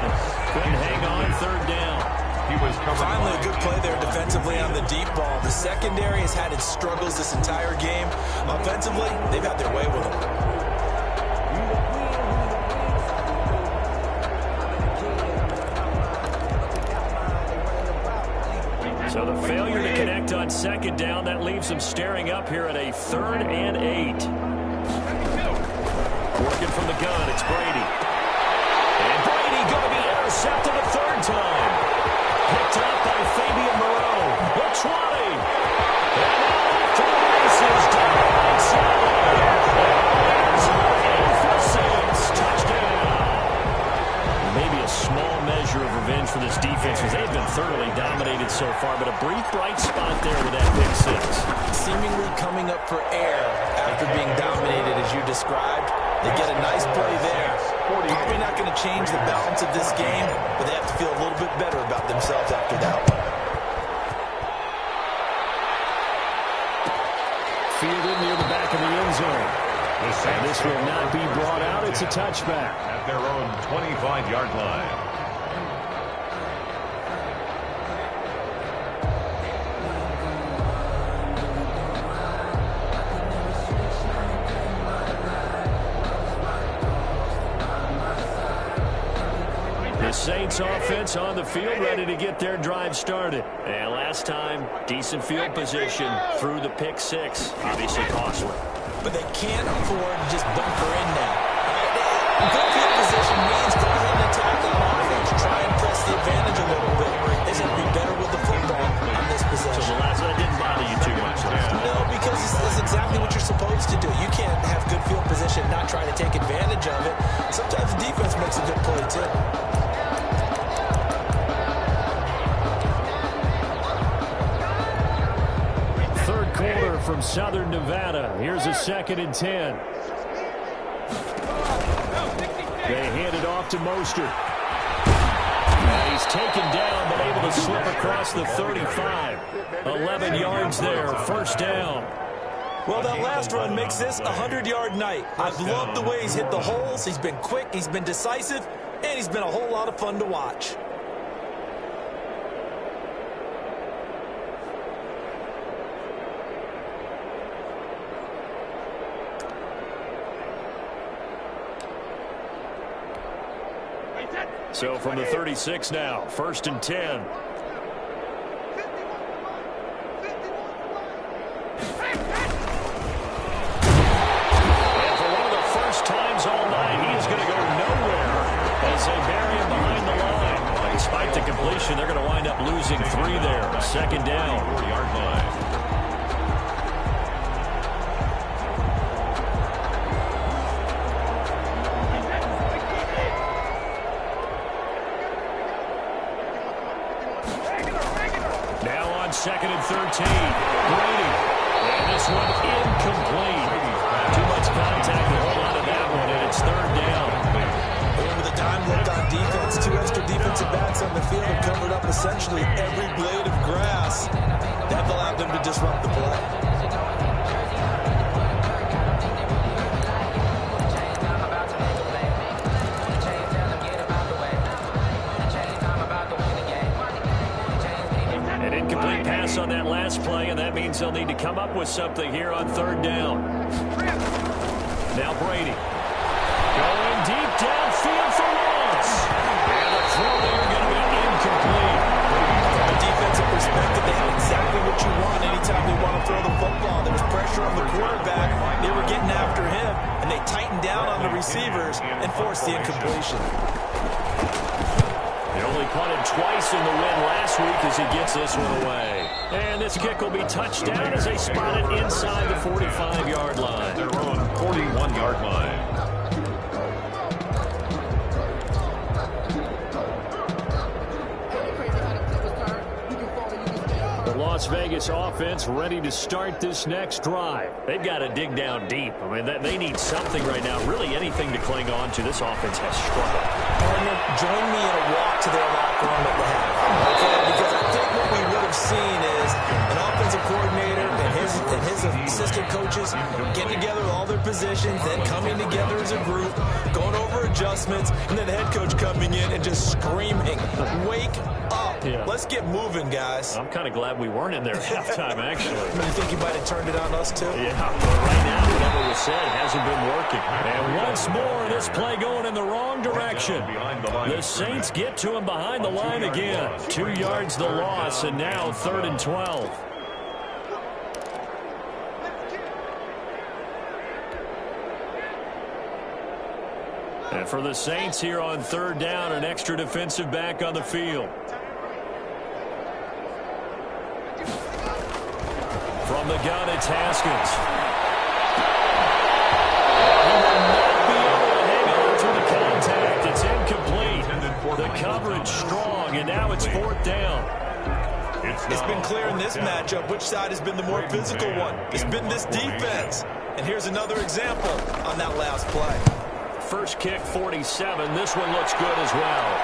Couldn't hang on, 3rd down. He was finally a good play there defensively on the deep ball. The secondary has had its struggles this entire game. Offensively, they've had their way with them. So the failure to connect on 2nd down, that leaves them staring up here at a 3rd and 8. Working from the gun, it's Brady. And Brady going to be intercepted a 3rd time. Picked up by Fabian Moreau. The 20. And now off to the races. Down the right side. And for 6. Touchdown. Maybe a small measure of revenge for this defense because they've been thoroughly dominated so far, but a brief bright spot there with that pick 6. Seemingly coming up for air after being dominated as you described. They get a nice play there. Probably not going to change the balance of this game, but they have to feel a little bit better about themselves after that one. Fielded near the back of the end zone. And this will not be brought out. It's a touchback. At their own 25-yard line. Saints offense on the field, ready to get their drive started. And last time, decent field position through the pick 6. Obviously costly. But they can't afford to just bunker in now. Good field position means go ahead and attack on offense. Try and press the advantage a little bit. They should be better with the football on this possession. So the last one didn't bother you too much. No, because it's exactly what you're supposed to do. You can't have good field position and not try to take advantage of it. Sometimes the defense makes a good play too. From Southern Nevada. Here's a 2nd and 10. They hand it off to Mostert. And he's taken down, but able to slip across the 35. 11 yards there, first down. Well, that last run makes this a 100-yard night. I've loved the way he's hit the holes. He's been quick, he's been decisive, and he's been a whole lot of fun to watch. So from the 36 now, first and 10. And for one of the first times all night, he is going to go nowhere as they bury him behind the line. Despite the completion, they're going to wind up losing 3 there. Second down. 4-yard line. Second and 13. Brady. And this one incomplete. Too much contact to hold on to that one, and it's third down. Over the dime look on defense. 2 extra defensive backs on the field and covered up essentially every blade of grass. That allowed them to disrupt the play. On that last play, and that means they'll need to come up with something here on third down. Now Brady going deep downfield for Ross, and the throw there going to be incomplete. From a defensive perspective, they have exactly what you want anytime they want to throw the football. There was pressure on the quarterback, they were getting after him, and they tightened down on the receivers and forced the incompletion. Only punted twice in the win last week as he gets this one away. And this kick will be touched down as they spot it inside the 45-yard line. Their own 41-yard line. The Las Vegas offense ready to start this next drive. They've got to dig down deep. I mean, they need something right now, really anything to cling on to. This offense has struggled. Partner, join me in a walk to their locker room at the half. Okay? Because I think what we would have seen is an offensive coordinator and his assistant coaches getting together with all their positions, then coming together as a group, going over adjustments, and then the head coach coming in and just screaming, "Wake up. Yeah. Let's get moving, guys." I'm kind of glad we weren't in there at halftime, actually. You think you might have turned it on us, too? Yeah, but right now, whatever was said hasn't been working. And once more, this play going in the wrong direction. The Saints get to him behind the line again. 2 yards the loss, and now 3rd and 12. And for the Saints here on third down, an extra defensive back on the field. From the gun, it's Haskins. He will not be able to hang on through the contact. It's incomplete. The coverage strong, and now it's 4th down. It's been clear in this matchup which side has been the more physical one. It's been this defense. And here's another example on that last play. First kick, 47. This one looks good as well.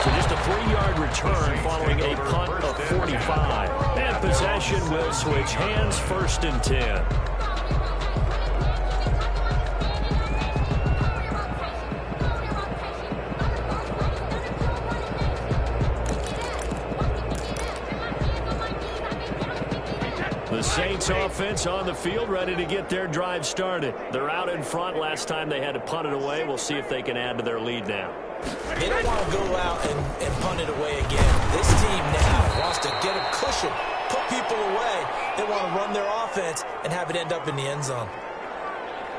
So just a 3-yard return following a punt of 45. And possession will switch hands, 1st and 10. The Saints offense on the field ready to get their drive started. They're out in front. Last time they had to punt it away. We'll see if they can add to their lead now. They don't want to go out and punt it away again. This team now wants to get a cushion, put people away. They want to run their offense and have it end up in the end zone.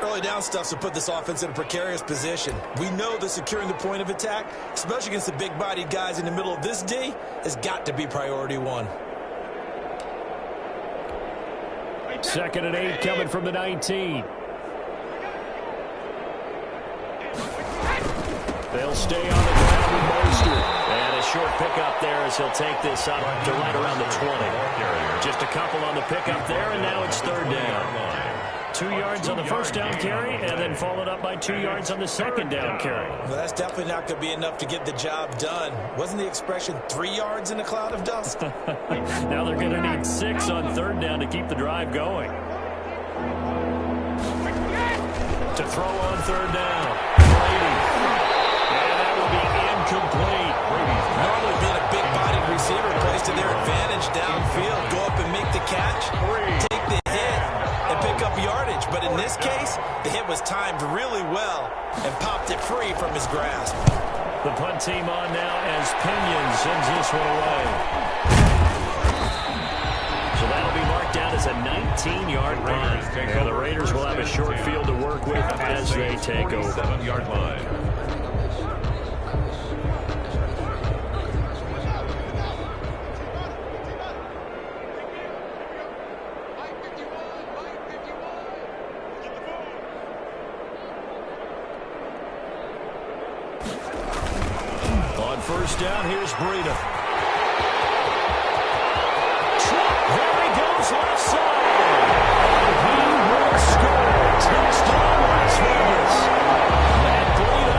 Early down stuffs will put this offense in a precarious position. We know that securing the point of attack, especially against the big-bodied guys in the middle of this D, has got to be priority one. 2nd and 8 coming from the 19. They'll stay on the ground with Mostert. And a short pickup there as he'll take this up to right around the 20. Just a couple on the pickup there, and now it's 3rd down. 2 yards on the first down carry and then followed up by 2 yards on the second down carry. Well, that's definitely not going to be enough to get the job done. Wasn't the expression 3 yards in a cloud of dust? Now they're going to need 6 on third down to keep the drive going. To throw on third down. Brady. And that will be incomplete. Normally being a big-bodied receiver plays to their advantage downfield. Go up and make the catch, take the hit, and pick up yardage. But in this case, the hit was timed really well and popped it free from his grasp. The punt team on now as Pinion sends this one away. So that'll be marked down as a 19-yard punt. And the Raiders will have a short field to work with as they take over. 7-yard line. On first down, here's Breida. There he goes, left side. He will score. Touchdown, Las Vegas. Matt Breida,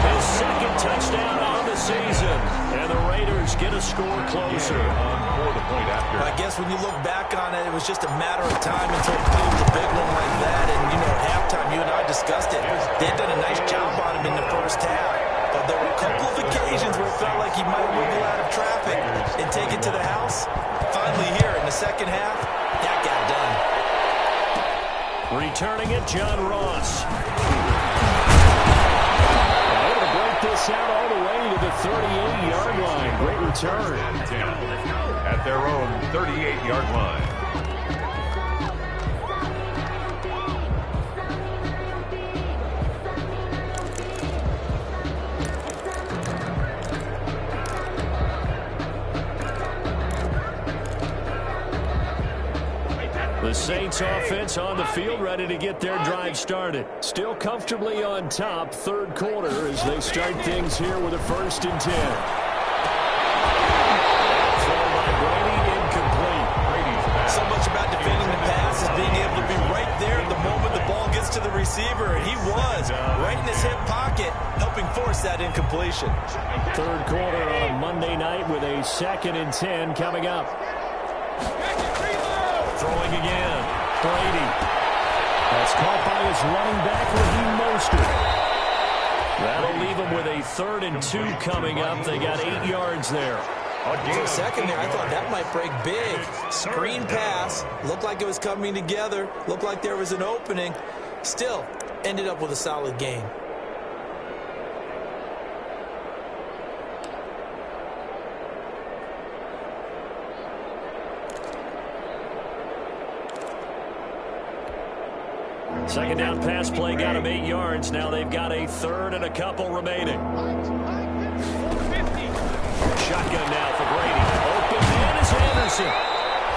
his second touchdown on the season. And the Raiders get a score closer. For the point after. I guess when you look back on it, it was just a matter of time until it was a big one like that. And, you know, at halftime, you and I discussed it. They had done a nice job on him in the first half. But there were a couple of occasions where it felt like he might wiggle out of traffic and take it to the house. Finally here in the second half, that got done. Returning it, John Ross. Able to break this out all the way to the 38-yard line. Great return. At their own 38-yard line. The Saints offense on the field, ready to get their drive started. Still comfortably on top, third quarter, as they start things here with a 1st and 10. Throw by Brady, incomplete. So much about defending the pass is being able to be right there at the moment the ball gets to the receiver. And he was right in his hip pocket, helping force that incompletion. Third quarter on a Monday night with a 2nd and 10 coming up. Throwing again. Brady. That's caught by his running back, Raheem Mostert. That'll leave him with a 3rd and 2 coming up. They got 8 yards there. For a second there, I thought that might break big. Screen pass. Looked like it was coming together. Looked like there was an opening. Still, ended up with a solid game. Second down pass play got him 8 yards. Now they've got a 3rd and a couple remaining. Shotgun now for Brady. Open man is Anderson.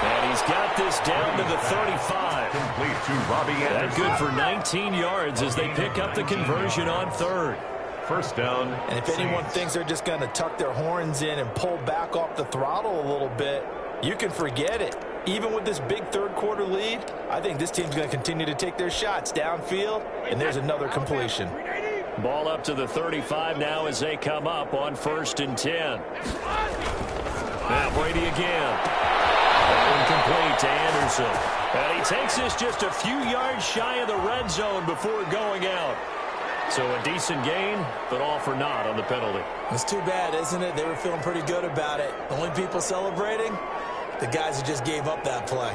And he's got this down to the 35. Complete to Robbie Anderson. That good for 19 yards as they pick up the conversion on 3rd. First down. And if anyone thinks they're just going to tuck their horns in and pull back off the throttle a little bit, you can forget it. Even with this big third quarter lead, I think this team's going to continue to take their shots downfield, and there's another completion. Ball up to the 35 now as they come up on 1st and 10. Now Brady again. Incomplete to Anderson. And he takes this just a few yards shy of the red zone before going out. So a decent gain, but all for naught on the penalty. It's too bad, isn't it? They were feeling pretty good about it. The only people celebrating, the guys who just gave up that play.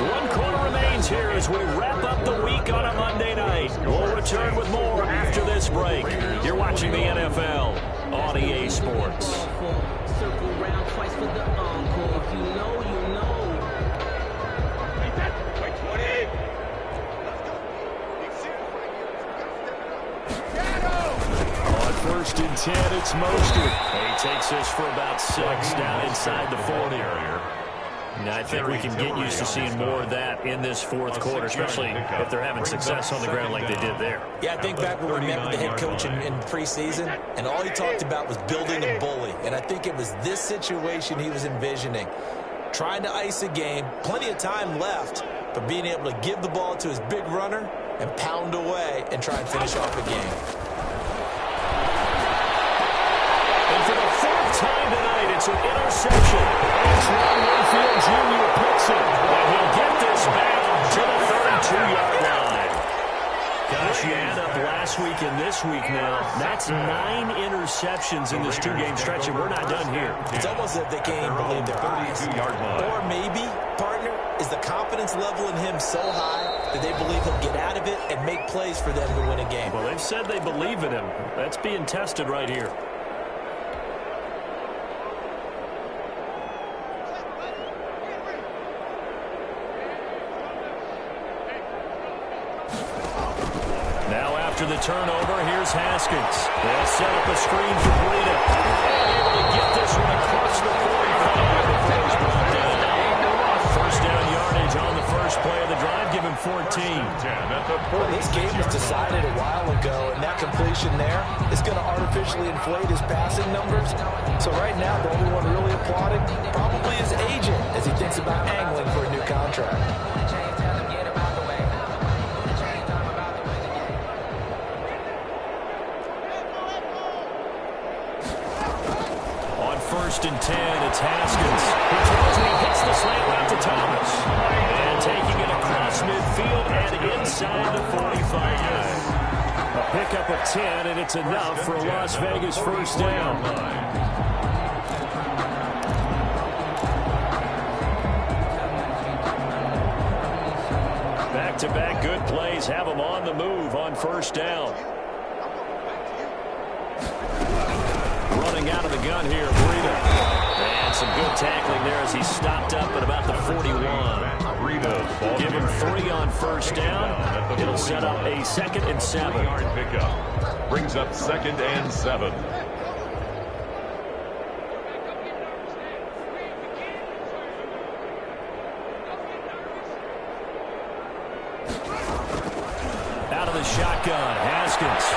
One quarter remains here as we wrap up the week on a Monday night. We'll return with more after this break. You're watching the NFL on EA Sports. Circle round twice for the encore. If you know, you know. On 1st and 10, it's Mostert. He takes this for about 6 down inside the 40. I think we can get used to seeing more of that in this fourth quarter, especially if they're having success on the ground like they did there. Yeah, I think back when we met with the head coach in preseason, and all he talked about was building a bully. And I think it was this situation he was envisioning. Trying to ice a game, plenty of time left, but being able to give the ball to his big runner and pound away and try and finish off a game. And for the fourth time tonight, it's an interception. Antoine Winfield Jr. picks it, and he'll get this back to the 32-yard line. Gosh, you add up last week and this week now. That's 9 interceptions in this two-game stretch, and we're not done here. It's almost as if they can't even believe their eyes. Or maybe, partner, is the confidence level in him so high that they believe he'll get out of it and make plays for them to win a game. Well, they've said they believe in him. That's being tested right here. Now after the turnover, here's Haskins. They'll set up a screen for Breida. And able to get this one across the 45 before he's brought down. First down yardage on the first play of the drive, give him 14. Well, this game was decided a while ago, and that completion there is going to artificially inflate his passing numbers. So right now, the only one really applauding probably his agent as he thinks about angling for a new contract. First and 10, it's Haskins. He throws and he hits the slant route to Thomas. And taking it across midfield and inside the 45. A pickup of 10, and it's enough for a Las Vegas first down. Back-to-back good plays have him on the move on first down. Running out of the gun here, Breida. And some good tackling there as he stopped up at about the 41. Give him 3 on first down. It'll set up a 2nd and 7. Pickup brings up 2nd and 7. Out of the shotgun, Haskins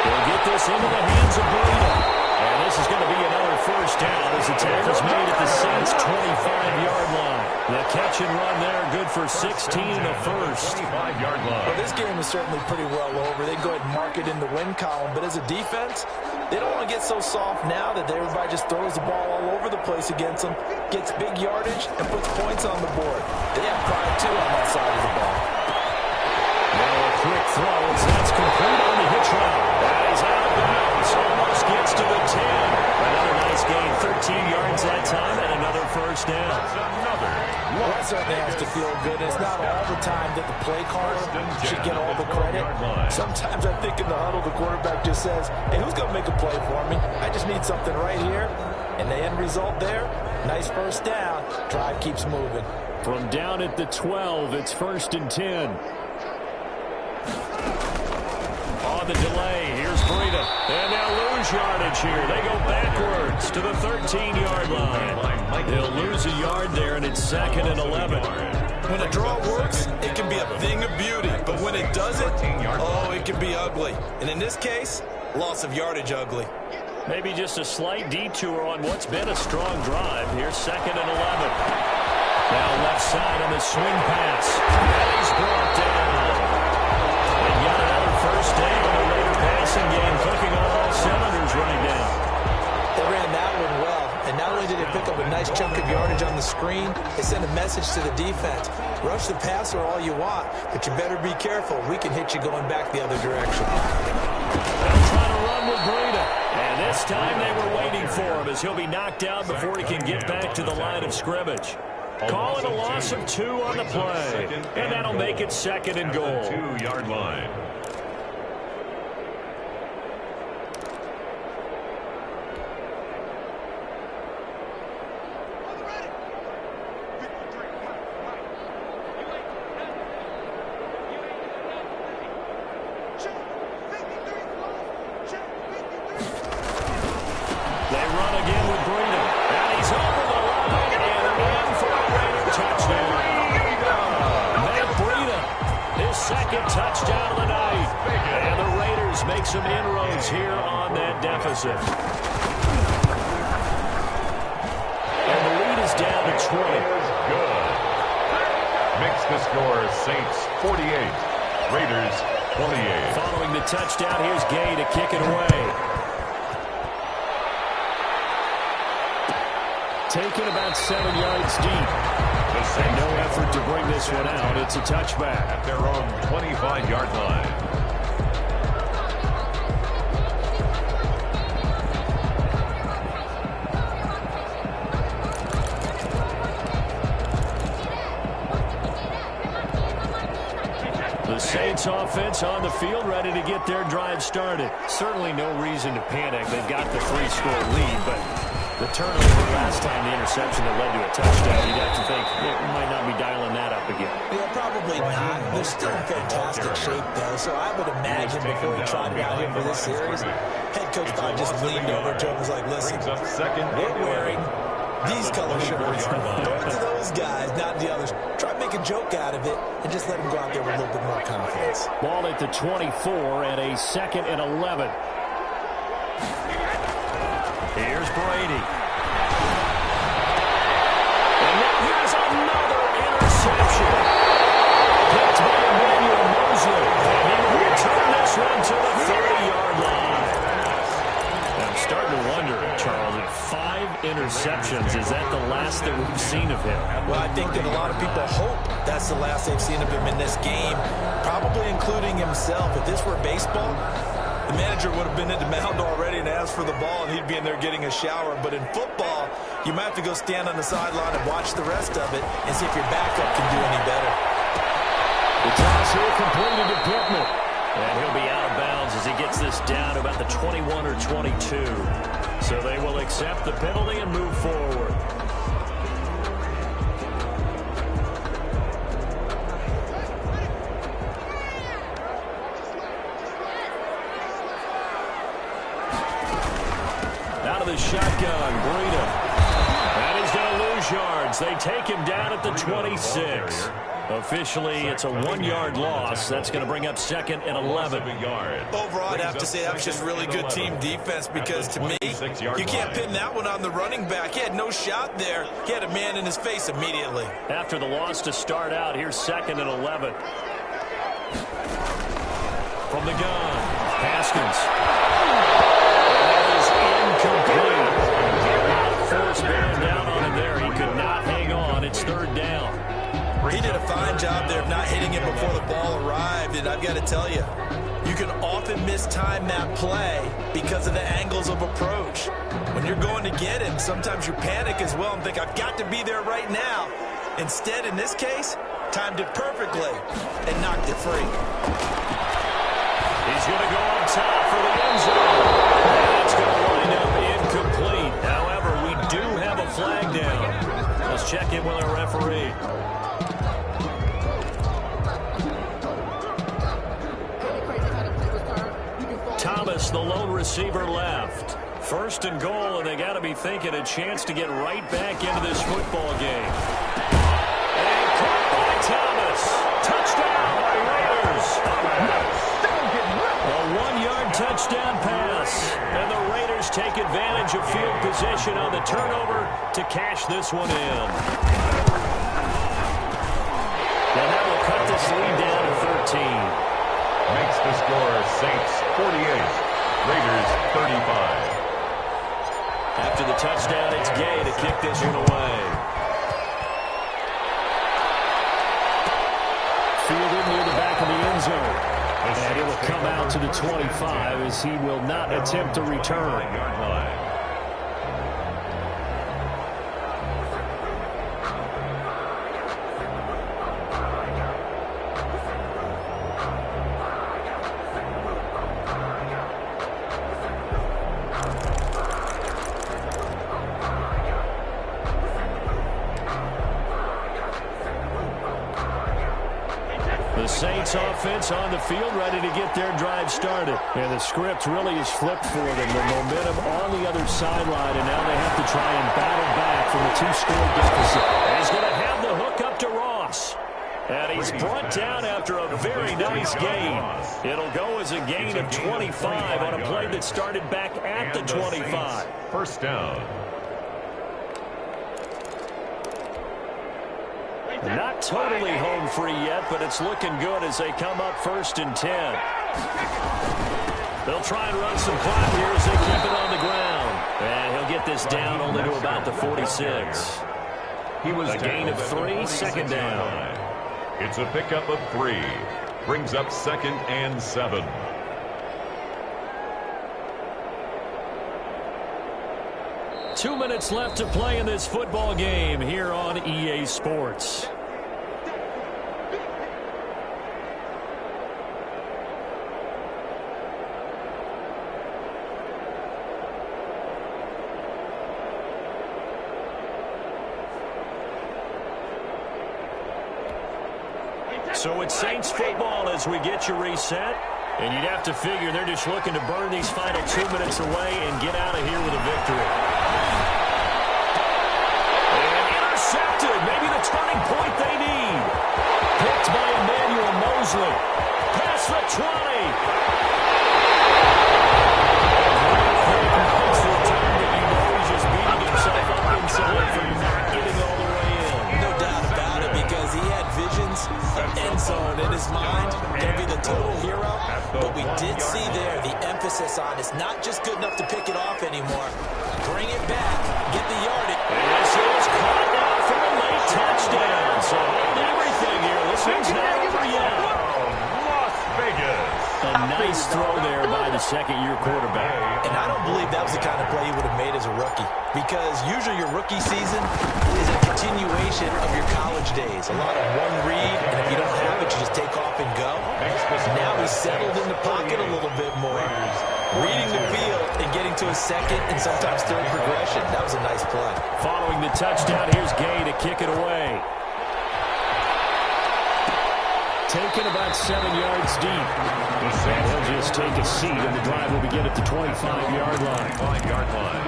will get this into the hands of Breida. And this is going to be another first down as the tackle's made at the Saints' 25-yard line. The catch and run there, good for 16 in the first. 25-yard line. Well, this game is certainly pretty well over. They go ahead and mark it in the win column. But as a defense, they don't want to get so soft now that everybody just throws the ball all over the place against them, gets big yardage, and puts points on the board. They have pride, too, on that side of the ball. Now a quick throw as that's complete on the hitch route. He's out of bounds. Almost gets to the 10. Another nice gain, 13 yards that time, and another first down. Well, that certainly has to feel good. It's not all the time that the play caller should get all the credit. Sometimes I think in the huddle, the quarterback just says, hey, who's going to make a play for me? I just need something right here. And the end result there, nice first down. Drive keeps moving. From down at the 12, it's 1st and 10. On the delay, here's Breida. And now lose yardage here. They go backwards to the 13-yard line. They'll lose a yard there, and it's 2nd and 11. When a draw works, it can be a thing of beauty. But when it doesn't, oh, it can be ugly. And in this case, loss of yardage ugly. Maybe just a slight detour on what's been a strong drive. Here's 2nd and 11. Now left side on the swing pass. And he's brought down. And got another first down. The Raider passing game clicking on all cylinders right now. They ran that one well. And not only did they pick up a nice chunk of yardage on the screen, they sent a message to the defense. Rush the passer all you want, but you better be careful. We can hit you going back the other direction. They'll try to run with Breida. And this time they were waiting for him as he'll be knocked out before he can get back to the line of scrimmage. Calling a loss of 2 on the play. And that'll make it 2nd and goal. 2-yard line. They run again with Breida. And he's over the line and in for a Raider second touchdown of the night. And the Raiders make some inroads here on that deficit. And the lead is down to 20. Good. Makes the score Saints 48, Raiders 28. Following the touchdown, here's Gay to kick it away. Taken about 7 yards deep. And no effort to bring this one out. It's a touchback. At their own 25-yard line. The Saints offense on the field, ready to get their drive started. Certainly no reason to panic. They've got the 3-score lead, but the turnover last time, the interception that led to a touchdown, you'd have to think it might not be dialing that up again. Yeah, probably not. They're still in fantastic shape, though, so I would imagine before he trotted out here for this series, head coach probably just leaned over to him and was like, listen, we're wearing these color shirts. Throw it to those guys, not the others. Try to make a joke out of it and just let them go out there with a little bit more confidence. Ball at the 24 and a 2nd and 11. Here's Brady. And now here's another interception. Picked by Emmanuel Mosley. And he will return this one to the 30-yard line. I'm starting to wonder, Charles, at 5 interceptions, is that the last that we've seen of him? Well, I think that a lot of people hope that's the last they've seen of him in this game, probably including himself. If this were baseball, the manager would have been at the mound already and asked for the ball, and he'd be in there getting a shower. But in football, you might have to go stand on the sideline and watch the rest of it and see if your backup can do any better. The toss here completed to Pittman. And he'll be out of bounds as he gets this down to about the 21 or 22. So they will accept the penalty and move forward. Out of the shotgun, Breida. And he's going to lose yards. They take him down at the 26. Officially, it's a 1-yard loss. That's going to bring up 2nd and 11. Overall, I'd have to say that was just really good team defense because, to me, you can't pin that one on the running back. He had no shot there. He had a man in his face immediately. After the loss to start out, here's 2nd and 11. From the gun, Haskins. That is incomplete. Force bearing down on him there. He could not hang on. It's 3rd down. He did a fine job there of not hitting him before the ball arrived, and I've got to tell you, you can often mistime that play because of the angles of approach. When you're going to get him, sometimes you panic as well and think, I've got to be there right now. Instead, in this case, timed it perfectly and knocked it free. He's going to go on top for the end zone. And it's going to wind up incomplete. However, we do have a flag down. Let's check in with our referee. Thomas, the lone receiver, left. 1st and goal, and they got to be thinking a chance to get right back into this football game. And caught by Thomas. Touchdown, Raiders. A 1-yard touchdown pass. And the Raiders take advantage of field position on the turnover to cash this one in. And that will cut this lead down to 13. Makes the score Saints 48, Raiders 35. After the touchdown, it's Gay to kick this one away. Fielded near the back of the end zone. And it will come out to the 25 as he will not attempt to return. The Saints offense on the field ready to get their drive started. And the script really is flipped for them. The momentum on the other sideline, and now they have to try and battle back from the 2-score deficit. And he's going to have the hook up to Ross. And he's brought down after a very nice gain. It'll go as a gain of 25 on a play that started back at the 25. First down. Not totally home free yet, but it's looking good as they come up 1st and 10. They'll try and run some clock here as they keep it on the ground. And he'll get this down only to about the 46. He was a gain of 3, second down. It's a pickup of 3. Brings up 2nd and 7. Two minutes left to play in this football game here on EA Sports. So it's Saints football as we get you reset. And you'd have to figure they're just looking to burn these final 2 minutes away and get out of here with a victory. And intercepted. Maybe the turning point they need. Picked by Emmanuel Mosley. Past the 20. It's the time that you know he's just beating himself up inside for not getting all the way in. No doubt about it, because he had visions of end zone in his mind. Going to be the total hero. But we did see there the emphasis on it's not just good enough to pick it off anymore. Bring it back. Get the yardage. Yes, it was caught now for a late touchdown. So hold everything here. This one's not over yet. Las Vegas. A nice throw there by the second-year quarterback. And I don't believe that was the kind of play he would have made as a rookie. Because usually your rookie season is a continuation of your college days. A lot of one read, and if you don't have it, you just take off and go. Now he's settled in the pocket a little bit more. Reading the field and getting to a second and sometimes third progression. That was a nice play. Following the touchdown, here's Gay to kick it away. Taken about 7 yards deep. And he'll just take a seat, and the drive will begin at the 25-yard line. 5-yard line.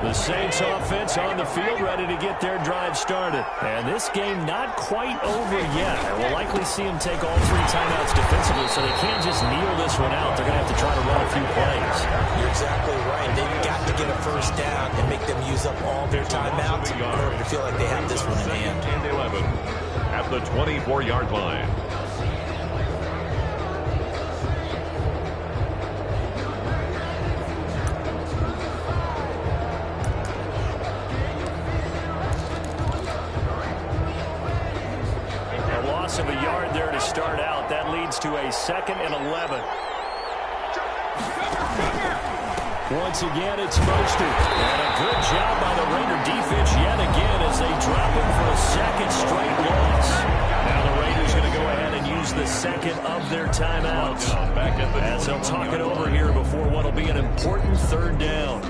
The Saints offense on the field, ready to get their drive started. And this game not quite over yet. We'll likely see them take all 3 timeouts defensively, so they can't just kneel this one out. They're going to have to try to run a few plays. You're exactly right. They've got to get a first down and make them use up all their timeouts in order to feel like they have this one in hand. And 11 at the 24-yard line. Of a yard there to start out. That leads to a 2nd and 11. Once again, it's Mostert. And a good job by the Raider defense yet again as they drop him for a 2nd straight loss. Now the Raiders going to go ahead and use the 2nd of their timeouts as they'll talk it over here before what will be an important 3rd down.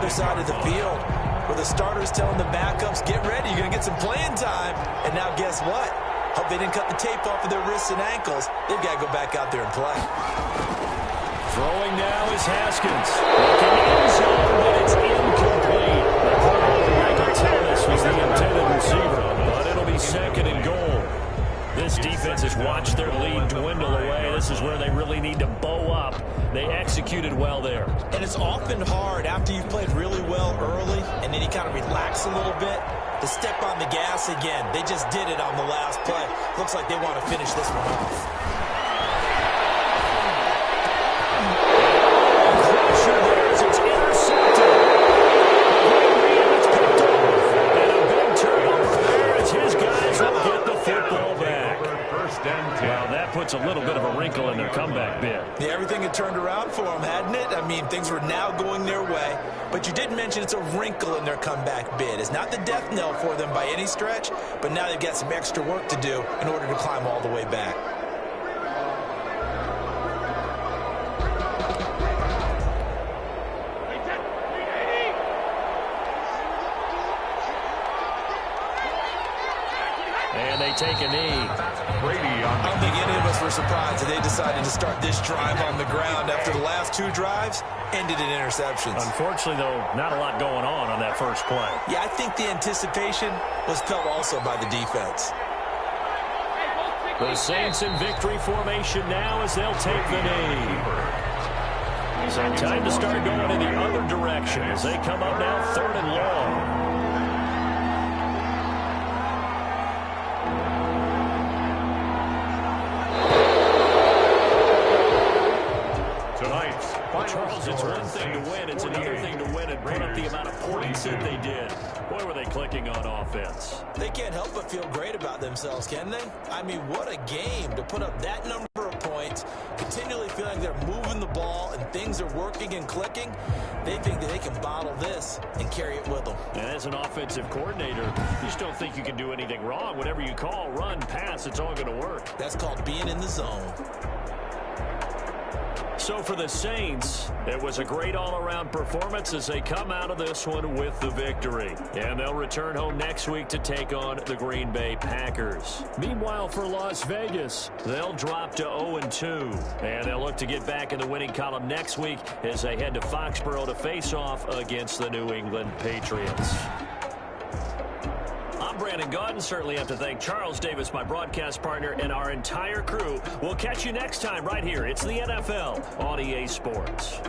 Side of the field where the starters telling the backups, get ready, you're going to get some playing time. And now guess what? Hope they didn't cut the tape off of their wrists and ankles. They've got to go back out there and play. Throwing now is Haskins. Looking in zone, but it's incomplete. Michael Thomas was the intended receiver, but it'll be 2nd and goal. This defense has watched their lead dwindle away. This is where they really need to bow up. They executed well there. And it's often hard after you've played really well early and then you kind of relax a little bit to step on the gas again. They just did it on the last play. Looks like they want to finish this one off. It's intercepted. It's picked off. And a big turn comeback bid. Yeah, everything had turned around for them, hadn't it? I mean, things were now going their way. But you did mention it's a wrinkle in their comeback bid. It's not the death knell for them by any stretch, but now they've got some extra work to do in order to climb all the way back. And they take a knee. Brady on I don't think any of us were surprised that they decided to start this drive on the ground after the last two drives ended in interceptions. Unfortunately, though, not a lot going on that first play. Yeah, I think the anticipation was felt also by the defense. The Saints in victory formation now as they'll take the knee. So time to start going in the other direction as they come up now 3rd and long. Charles, it's one thing to win. It's another thing to win and put up the amount of points that they did. Boy, were they clicking on offense. They can't help but feel great about themselves, can they? I mean, what a game to put up that number of points, continually feeling they're moving the ball and things are working and clicking. They think that they can bottle this and carry it with them. And as an offensive coordinator, you just don't think you can do anything wrong. Whatever you call, run, pass, it's all going to work. That's called being in the zone. So for the Saints, it was a great all-around performance as they come out of this one with the victory. And they'll return home next week to take on the Green Bay Packers. Meanwhile, for Las Vegas, they'll drop to 0-2. And they'll look to get back in the winning column next week as they head to Foxborough to face off against the New England Patriots. I'm Brandon Gaudin. Certainly have to thank Charles Davis, my broadcast partner, and our entire crew. We'll catch you next time right here. It's the NFL on EA Sports.